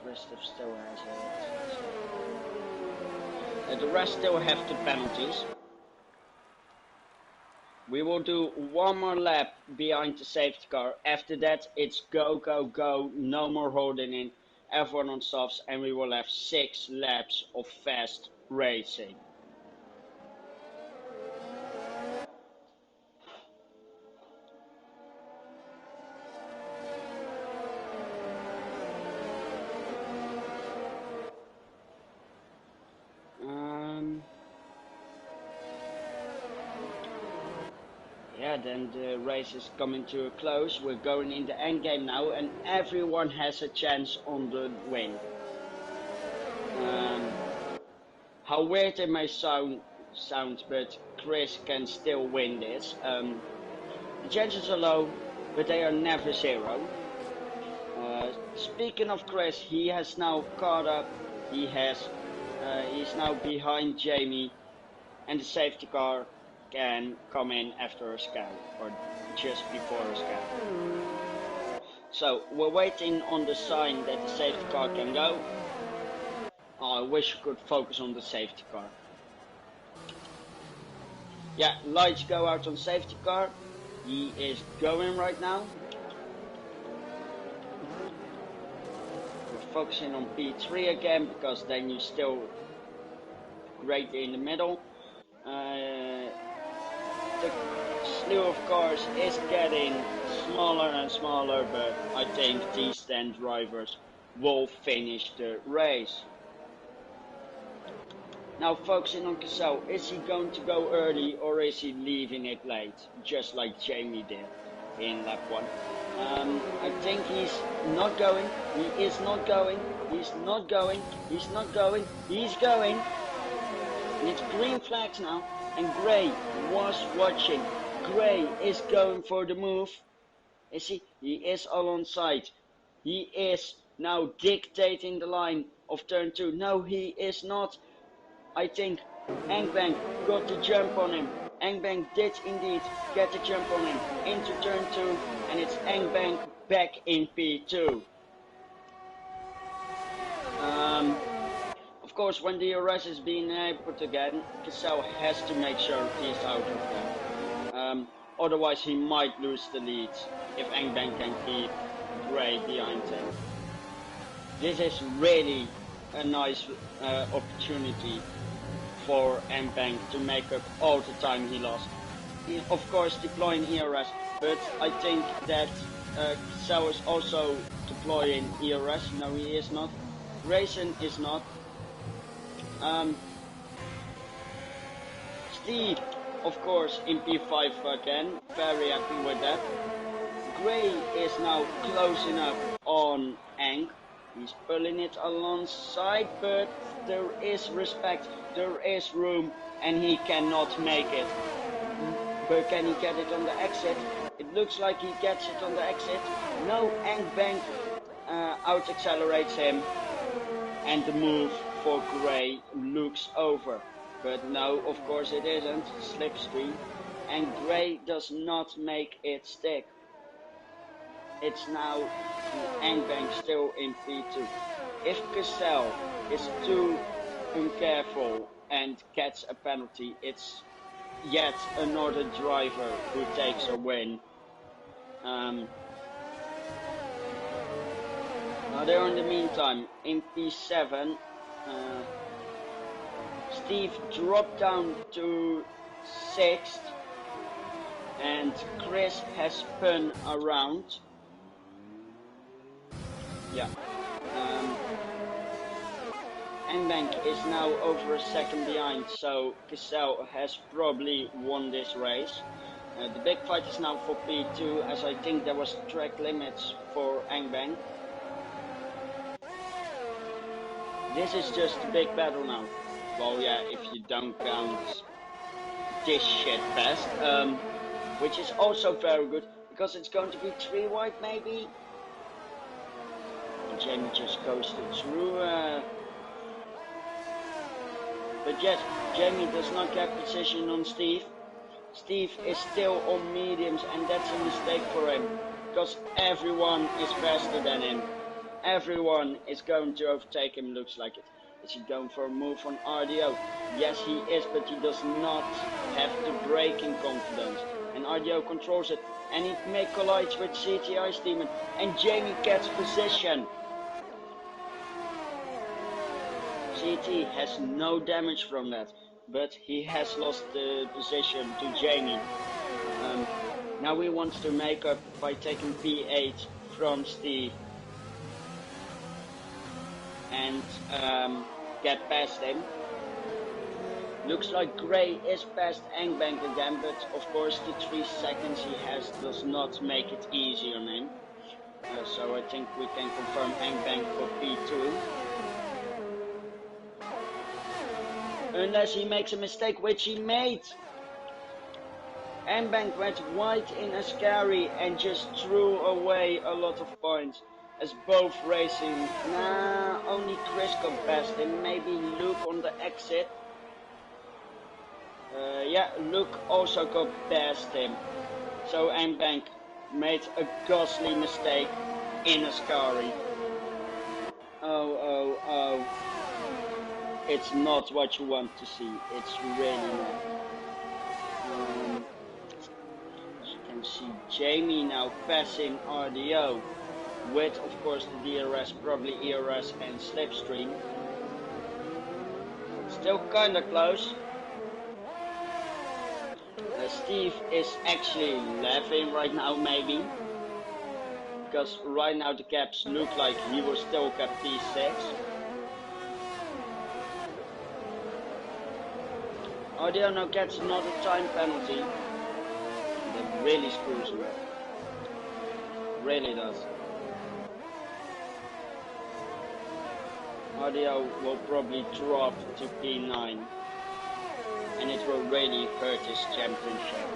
Christoph still has it. The rest still have the penalties. We will do one more lap behind the safety car. After that, it's go, go, go, no more holding in. Everyone on softs, and we will have 6 laps of fast racing. Yeah, then the race is coming to a close. We're going in the end game now, and everyone has a chance on the win. How weird it may sound, but Chris can still win this. The chances are low, but they are never zero. Speaking of Chris, he has now caught up. He's now behind Jamie, and the safety car can come in after a scan, or just before a scan. So we're waiting on the sign that the safety car can go. Oh, I wish I could focus on the safety car. Yeah, lights go out on safety car. He is going right now. We're focusing on P3 again, because then you still great in the middle. The slew of cars is getting smaller and smaller, but I think these 10 drivers will finish the race. Now focusing on Cassell, is he going to go early or is he leaving it late, just like Jamie did in lap 1? I think he's not going, he is not going, he's not going, he's not going, he's going. And it's green flags now, and Gray was watching. Gray is going for the move. Is he? He is alongside. He is now dictating the line of turn 2. No, he is not. I think Engbank got the jump on him. Engbank did indeed get the jump on him into turn 2, and it's Engbank back in P2. Of course, when the DRS is being put again, Cassell has to make sure he's out of there. Otherwise, he might lose the lead if Engbank can keep Gray behind him. This is really a nice opportunity for Engbank to make up all the time he lost. Of course, deploying ERS, but I think that Cell is also deploying ERS. No, he is not. Grayson is not. Steve, of course, in P5 again. Very happy with that. Gray is now closing up on Ang. He's pulling it alongside, but there is respect, there is room, and he cannot make it. But can he get it on the exit? It looks like he gets it on the exit. No, Ang Bank out accelerates him, and the move for Gray looks over. But no, of course it isn't. Slipstream, and Gray does not make it stick. It's now Engbank still in P2. If Cassell is too uncareful and gets a penalty, it's yet another driver who takes a win. Now there in the meantime, in P7, Steve dropped down to 6th and Chris has spun around. Yeah. Engbank is now over a second behind, so Cassell has probably won this race. The big fight is now for P2, as I think there was track limits for Engbank. This is just a big battle now. Well, yeah, if you don't count this shit fest, which is also very good, because it's going to be 3 wide maybe. Jamie just coasted through, but yes, Jamie does not get position on Steve. Steve is still on mediums, and that's a mistake for him, because everyone is faster than him. Everyone is going to overtake him, looks like it. Is he going for a move on RDO? Yes, he is, but he does not have the braking confidence. And RDO controls it, and he collides with CTI Steeman, and Jamie gets position. CT has no damage from that, but he has lost the position to Jamie. Now he wants to make up by taking P8 from Steve and get past him. Looks like Gray is past Engbank again, but of course the 3 seconds he has does not make it easy on him. So I think we can confirm Engbank for P2. Unless he makes a mistake, which he made. Engbank went wide in Ascari and just threw away a lot of points. As both racing, only Chris got past him, maybe Luke on the exit. Yeah, Luke also got past him. So Engbank made a ghastly mistake in Ascari. Oh. It's not what you want to see. It's really not. As you can see, Jamie now passing RDO with, of course, the DRS, probably ERS and Slipstream. Still kinda close. Steve is actually laughing right now, maybe. Because right now the caps look like he will still cap P6. RDO now gets another time penalty. That really screws him up. Really does. RDO will probably drop to P9. And it will really hurt his championship.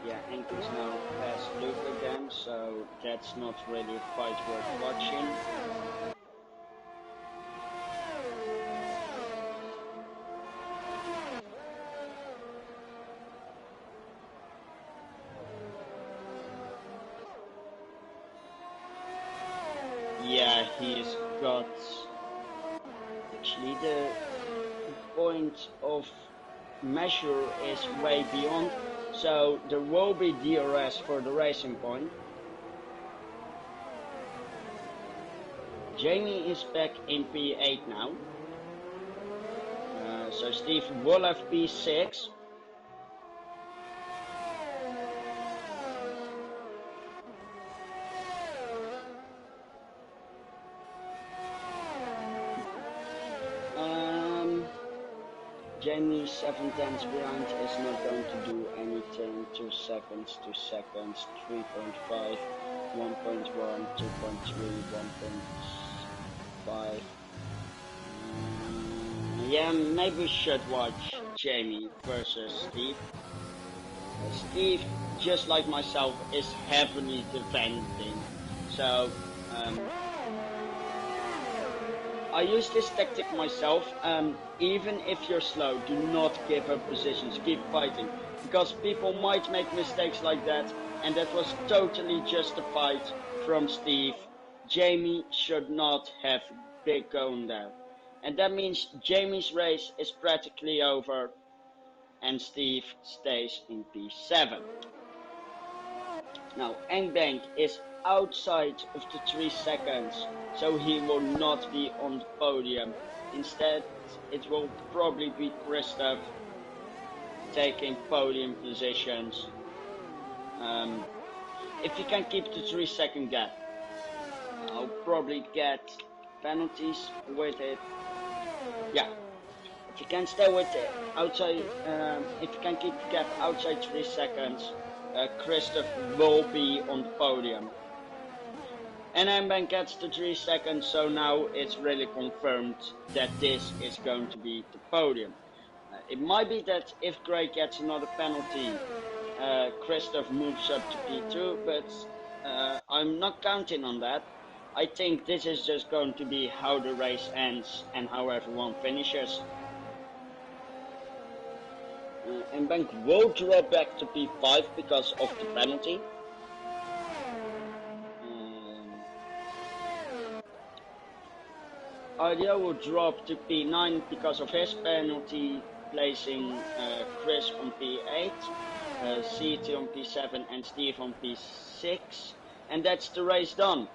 Yeah, Hank is now past Luke again, so that's not really a fight worth watching. Yeah, he's got... Actually, the point of measure is way beyond, so there will be DRS for the racing point. Jamie is back in P8 now. So Steve will have P6. Jamie 7 tenths behind is not going to do anything. 2 seconds, 2 seconds, 3.5, 1.1, 2.3, 1.5. Yeah, maybe we should watch Jamie versus Steve. Steve, just like myself, is heavily defending. So, I use this tactic myself. Even if you're slow, do not give up positions. Keep fighting. Because people might make mistakes like that. And that was totally justified from Steve. Jamie should not have big going there. And that means Jamie's race is practically over. And Steve stays in P7. Now, Engbank is outside of the 3 seconds, so he will not be on the podium. Instead, it will probably be Christoph taking podium positions. If he can keep the 3 second gap, I'll probably get penalties with it. Yeah, if he can stay with it outside, if he can keep the gap outside 3 seconds, Christoph will be on the podium. And Mbank gets the 3 seconds, so now it's really confirmed that this is going to be the podium. It might be that if Gray gets another penalty, Christoph moves up to P2, but I'm not counting on that. I think this is just going to be how the race ends and how everyone finishes. Mbank will drop back to P5 because of the penalty. Idea will drop to P9 because of his penalty, placing Chris on P8, CT on P7 and Steve on P6, and that's the race done.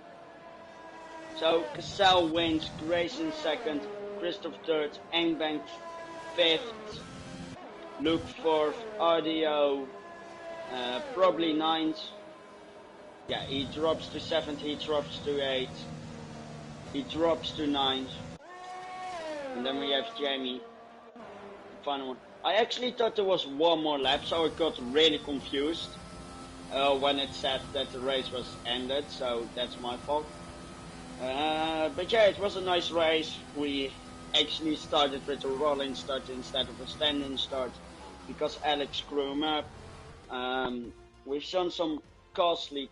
So Cassell wins, Grayson second, Christoph third, Engbank fifth, Luke fourth, RDO probably ninth. Yeah, he drops to seventh, he drops to eighth. He drops to 9th. And then we have Jamie. The final one. I actually thought there was one more lap, so I got really confused when it said that the race was ended, so that's my fault. But yeah, it was a nice race. We actually started with a rolling start instead of a standing start because Alex screwed him up. We've shown some costly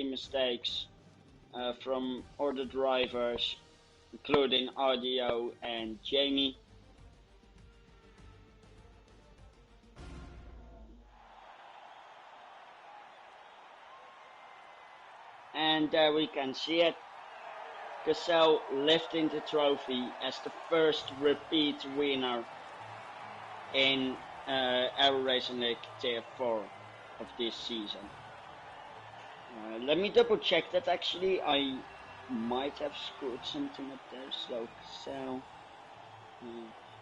mistakes from other drivers, including RDO and Jamie. And there we can see it. Cassell lifting the trophy as the first repeat winner in Aero Racing League Tier 4 of this season. Let me double check that actually. I might have screwed something up there. So Cassell.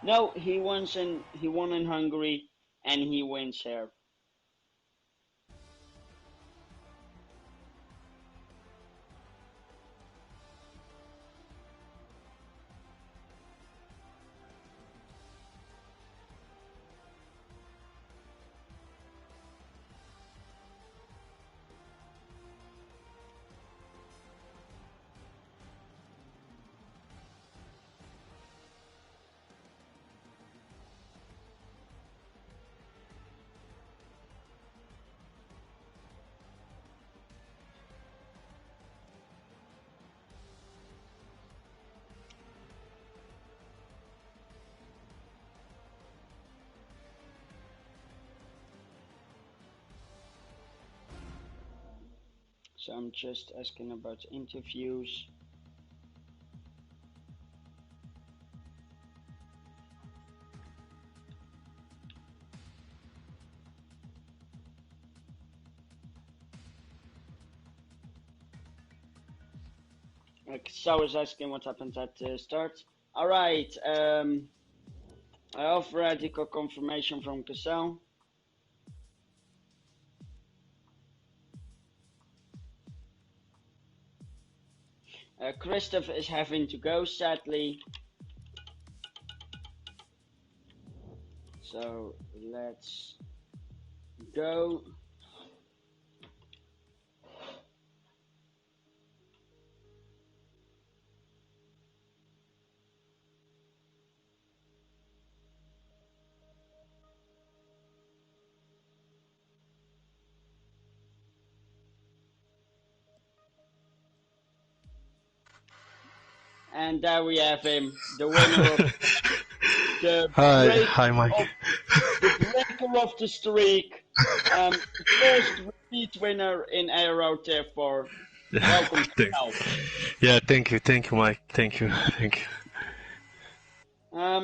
No, he won in Hungary and he wins here. So I'm just asking about interviews. So I was asking what happened at the start. Alright, I already got confirmation from Cassell. Christoph is having to go, sadly. So let's go. And there we have him, the winner of the Hi, Mike. of the breaker of the streak. First repeat winner in Aero Tier 4. Welcome, Thanks. Al. Yeah, thank you, Mike. Thank you, thank you.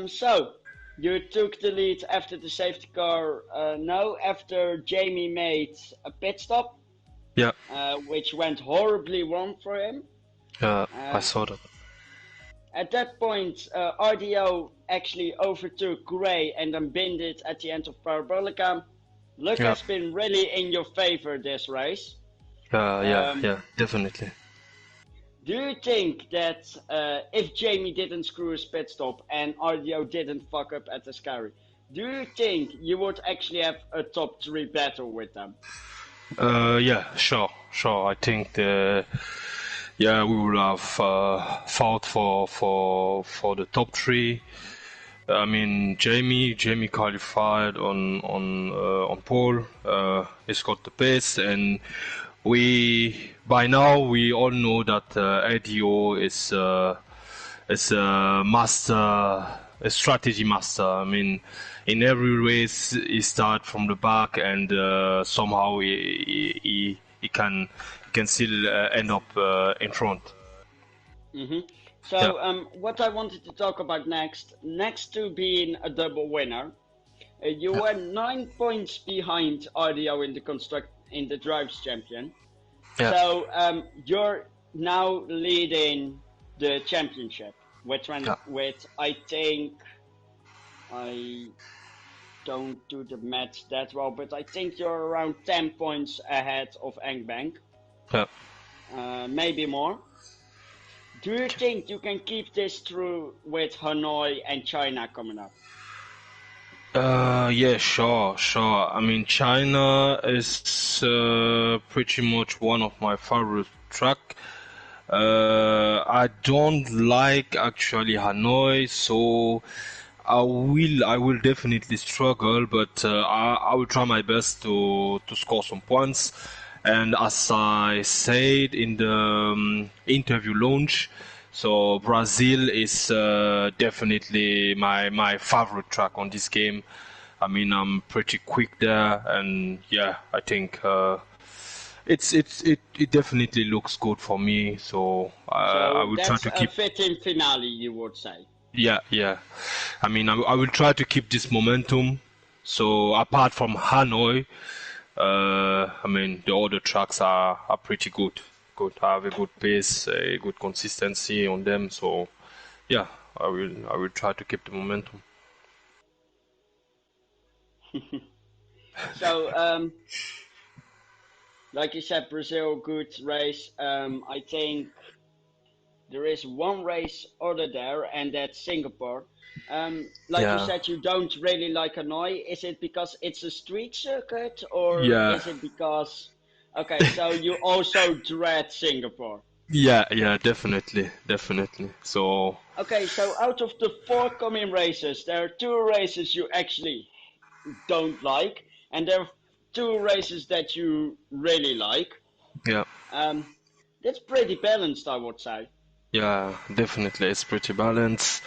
So you took the lead after the safety car. No, after Jamie made a pit stop, Yeah, which went horribly wrong for him. I Uh, saw that. At that point, RDO actually overtook Gray and then binned it at the end of Parabolica. Luck Yeah, has been really in your favor this race. yeah, definitely. Do you think that if Jamie didn't screw his pit stop and RDO didn't fuck up at the Scary, do you think you would actually have a top 3 battle with them? Yeah, sure. I think yeah, we will have fought for the top three. I mean, Jamie qualified on pole. He's got the pace, and by now we all know that ADO is a master, a strategy master. I mean, in every race he start from the back, and somehow he can still end up in front. Mm-hmm. Yeah, So, what I wanted to talk about next to being a double winner, you yeah, were 9 points behind RDO in the Drives Champion. yeah, So you're now leading the championship yeah. with I think I don't do the maths that well, but I think you're around 10 points ahead of Engbank, Yeah. maybe more. Do you think you can keep this through with Hanoi and China coming up? Yeah, sure. I mean, China is pretty much one of my favorite track. I don't like actually Hanoi, so I will definitely struggle, but I will try my best to score some points. And as I said in the interview launch, so Brazil is definitely my favorite track on this game. I mean, I'm pretty quick there, and yeah, I think it definitely looks good for me. So I So will try that's to a keep. fitting finale, you would say. Yeah. I mean, I will try to keep this momentum. So apart from Hanoi, I mean, the other tracks are pretty good. Good, have a good pace, a good consistency on them. So yeah, I will try to keep the momentum. So like you said, Brazil, good race. I think there is one race other there, and that's Singapore. Like you Yeah, said, you don't really like Hanoi. Is it because it's a street circuit, or yeah, is it because? Okay, so you also dread Singapore. yeah, definitely. So Okay, so out of the four coming races, there are two races you actually don't like, and there are two races that you really like. yeah. Um, that's pretty balanced, I would say. Yeah, definitely, it's pretty balanced,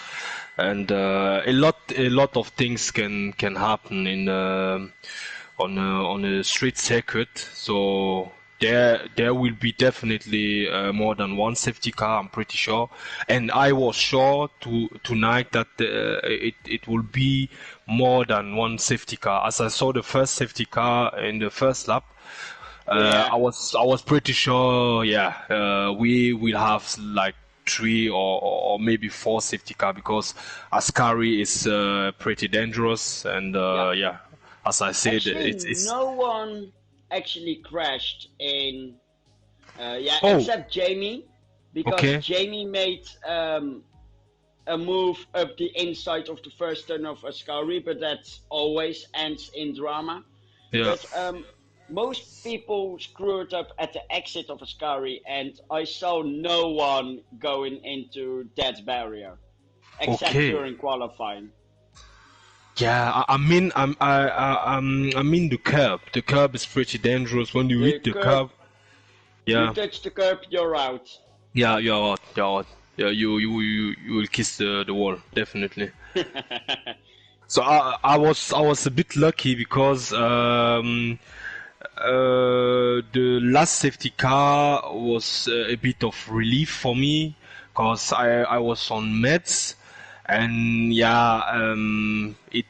and a lot of things can happen in on a street circuit. So there will be definitely more than one safety car, I'm pretty sure, and I was sure tonight that it will be more than one safety car. As I saw the first safety car in the first lap, Yeah, I was pretty sure, yeah, we will have like three or maybe four safety car because Ascari is pretty dangerous, and yeah. yeah, as I said, Actually, it's no one actually crashed in, yeah, oh, except Jamie, because okay, Jamie made a move up the inside of the first turn of Ascari, but that always ends in drama. Yeah. But most people screw it up at the exit of Ascari, and I saw no one going into that barrier, except Okay. during qualifying. Yeah, I mean the curb. The curb is pretty dangerous when you hit the curb. You Yeah, touch the curb, you're out. yeah, you're out. You're out. Yeah, you will kiss the wall definitely. So I was a bit lucky because the last safety car was a bit of relief for me because I was on meds. And yeah, it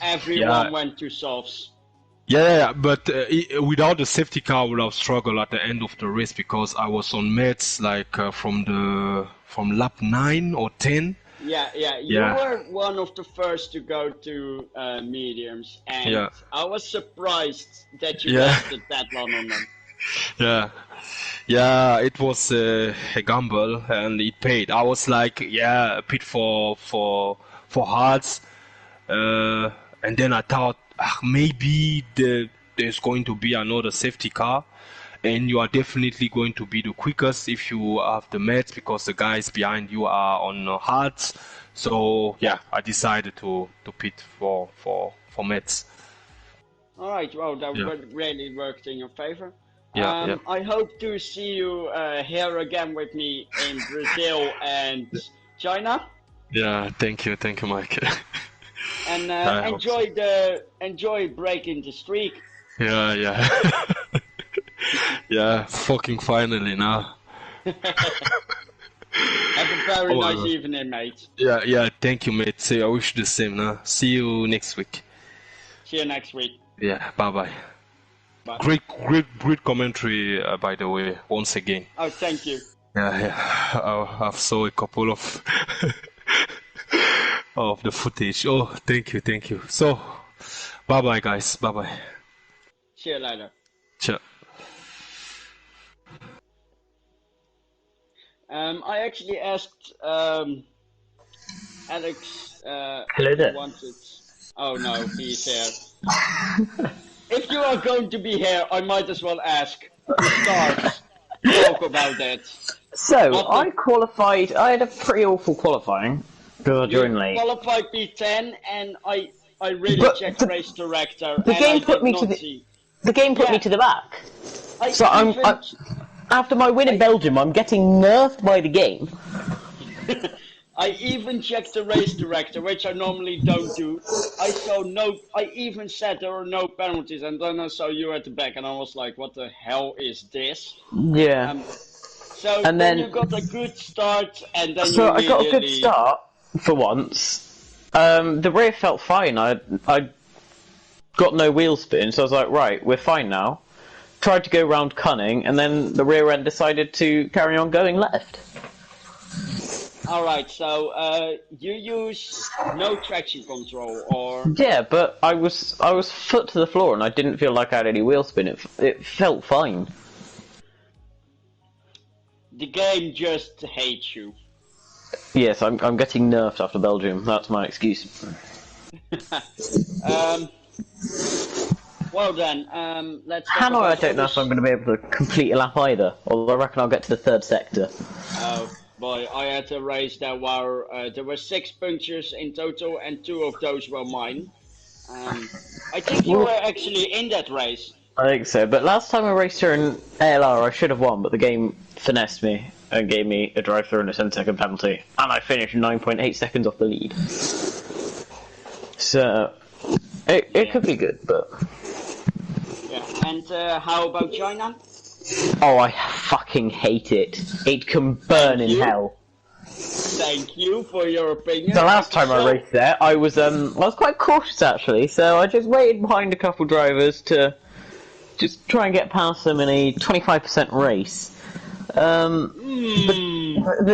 Everyone yeah. went to softs. Yeah, but without the safety car, I would have struggled at the end of the race because I was on meds like from lap 9 or 10. Yeah, you were one of the first to go to mediums, and I was surprised that you lasted that long on them. Yeah, it was a gamble and it paid. I was like, a pit for hearts, and then I thought maybe there's going to be another safety car, and you are definitely going to be the quickest if you have the meds because the guys behind you are on hards. So I decided to pit for meds. All right, well, that really worked in your favor. Yeah. I hope to see you here again with me in Brazil and China. Yeah, thank you, Mike. And enjoy breaking the streak. Yeah. Yeah, fucking finally now. Have a very nice evening, mate. Yeah, thank you, mate. I wish you the same now. See you next week. See you next week. Yeah, bye. Great commentary, by the way, once again. Oh, thank you. Yeah. I've saw a couple of of the footage. Oh, thank you. So, bye, guys. Bye. See you later. Ciao. I actually asked Alex Hello there. Wanted. Oh no, he's here. If you are going to be here, I might as well ask to start. Talk about that. So, I qualified. I had a pretty awful qualifying because I joined late. Qualified P10, and I really checked race director. The game put me to the back. After my win in Belgium, I'm getting nerfed by the game. I even checked the race director, which I normally don't do. I even said there were no penalties, and then I saw you at the back, and I was like, what the hell is this? Yeah. And then you got a good start, and then I got a good start, for once. The rear felt fine. I got no wheel spin, so I was like, right, we're fine now. Tried to go round Cunning, and then the rear end decided to carry on going left. Alright, so you use no traction control, or... Yeah, but I was foot to the floor and I didn't feel like I had any wheel spin. It felt fine. The game just hates you. Yes, I'm getting nerfed after Belgium. That's my excuse. Well then, let's... Hanoi, I don't know if I'm going to be able to complete a lap either, although I reckon I'll get to the third sector. Oh boy, I had a race that there were 6 punctures in total, and 2 of those were mine. I think you were actually in that race. I think so, but last time I raced here in ALR, I should have won, but the game finessed me and gave me a drive-through and a 10-second penalty, and I finished 9.8 seconds off the lead. So, it could be good, but... Yeah, and how about China? Oh, I fucking hate it. It can burn in hell. Thank you for your opinion. The last time I raced there, I was quite cautious actually, so I just waited behind a couple drivers to just try and get past them in a 25% race. But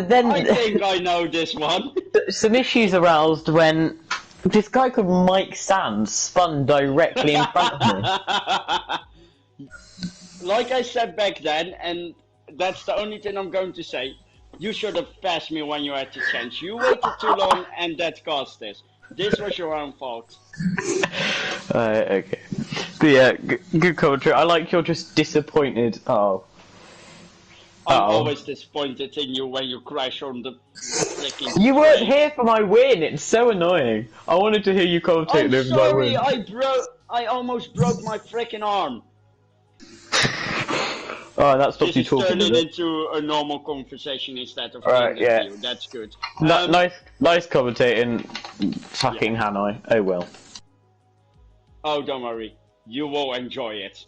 then I think I know this one. Some issues aroused when this guy called Mike Sands spun directly in front of me. Like I said back then, and that's the only thing I'm going to say, You should have passed me when you had the chance. You waited too long, and that cost this. This was your own fault. Okay. But yeah, good commentary. I like you're just disappointed. Oh. I'm Oh. always disappointed in you when you crash on the freaking You weren't train. here for my win. It's so annoying. I wanted to hear you commentate I'm over my sorry, win. I almost broke my freaking arm. Oh, that stops This you is talking, turning does it? into a normal conversation instead of Right, an yeah. interview. That's good. Nice commentating. Fucking Hanoi. Oh well. Oh, don't worry. You will enjoy it.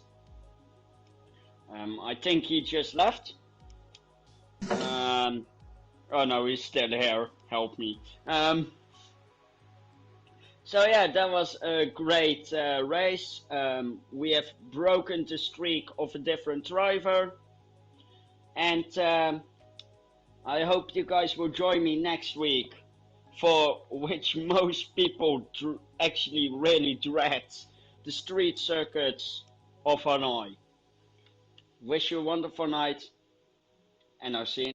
I think he just left. Oh no, he's still here. Help me. So yeah, that was a great race. We have broken the streak of a different driver. And I hope you guys will join me next week, for which most people actually really dread the street circuits of Hanoi. Wish you a wonderful night, and I'll see you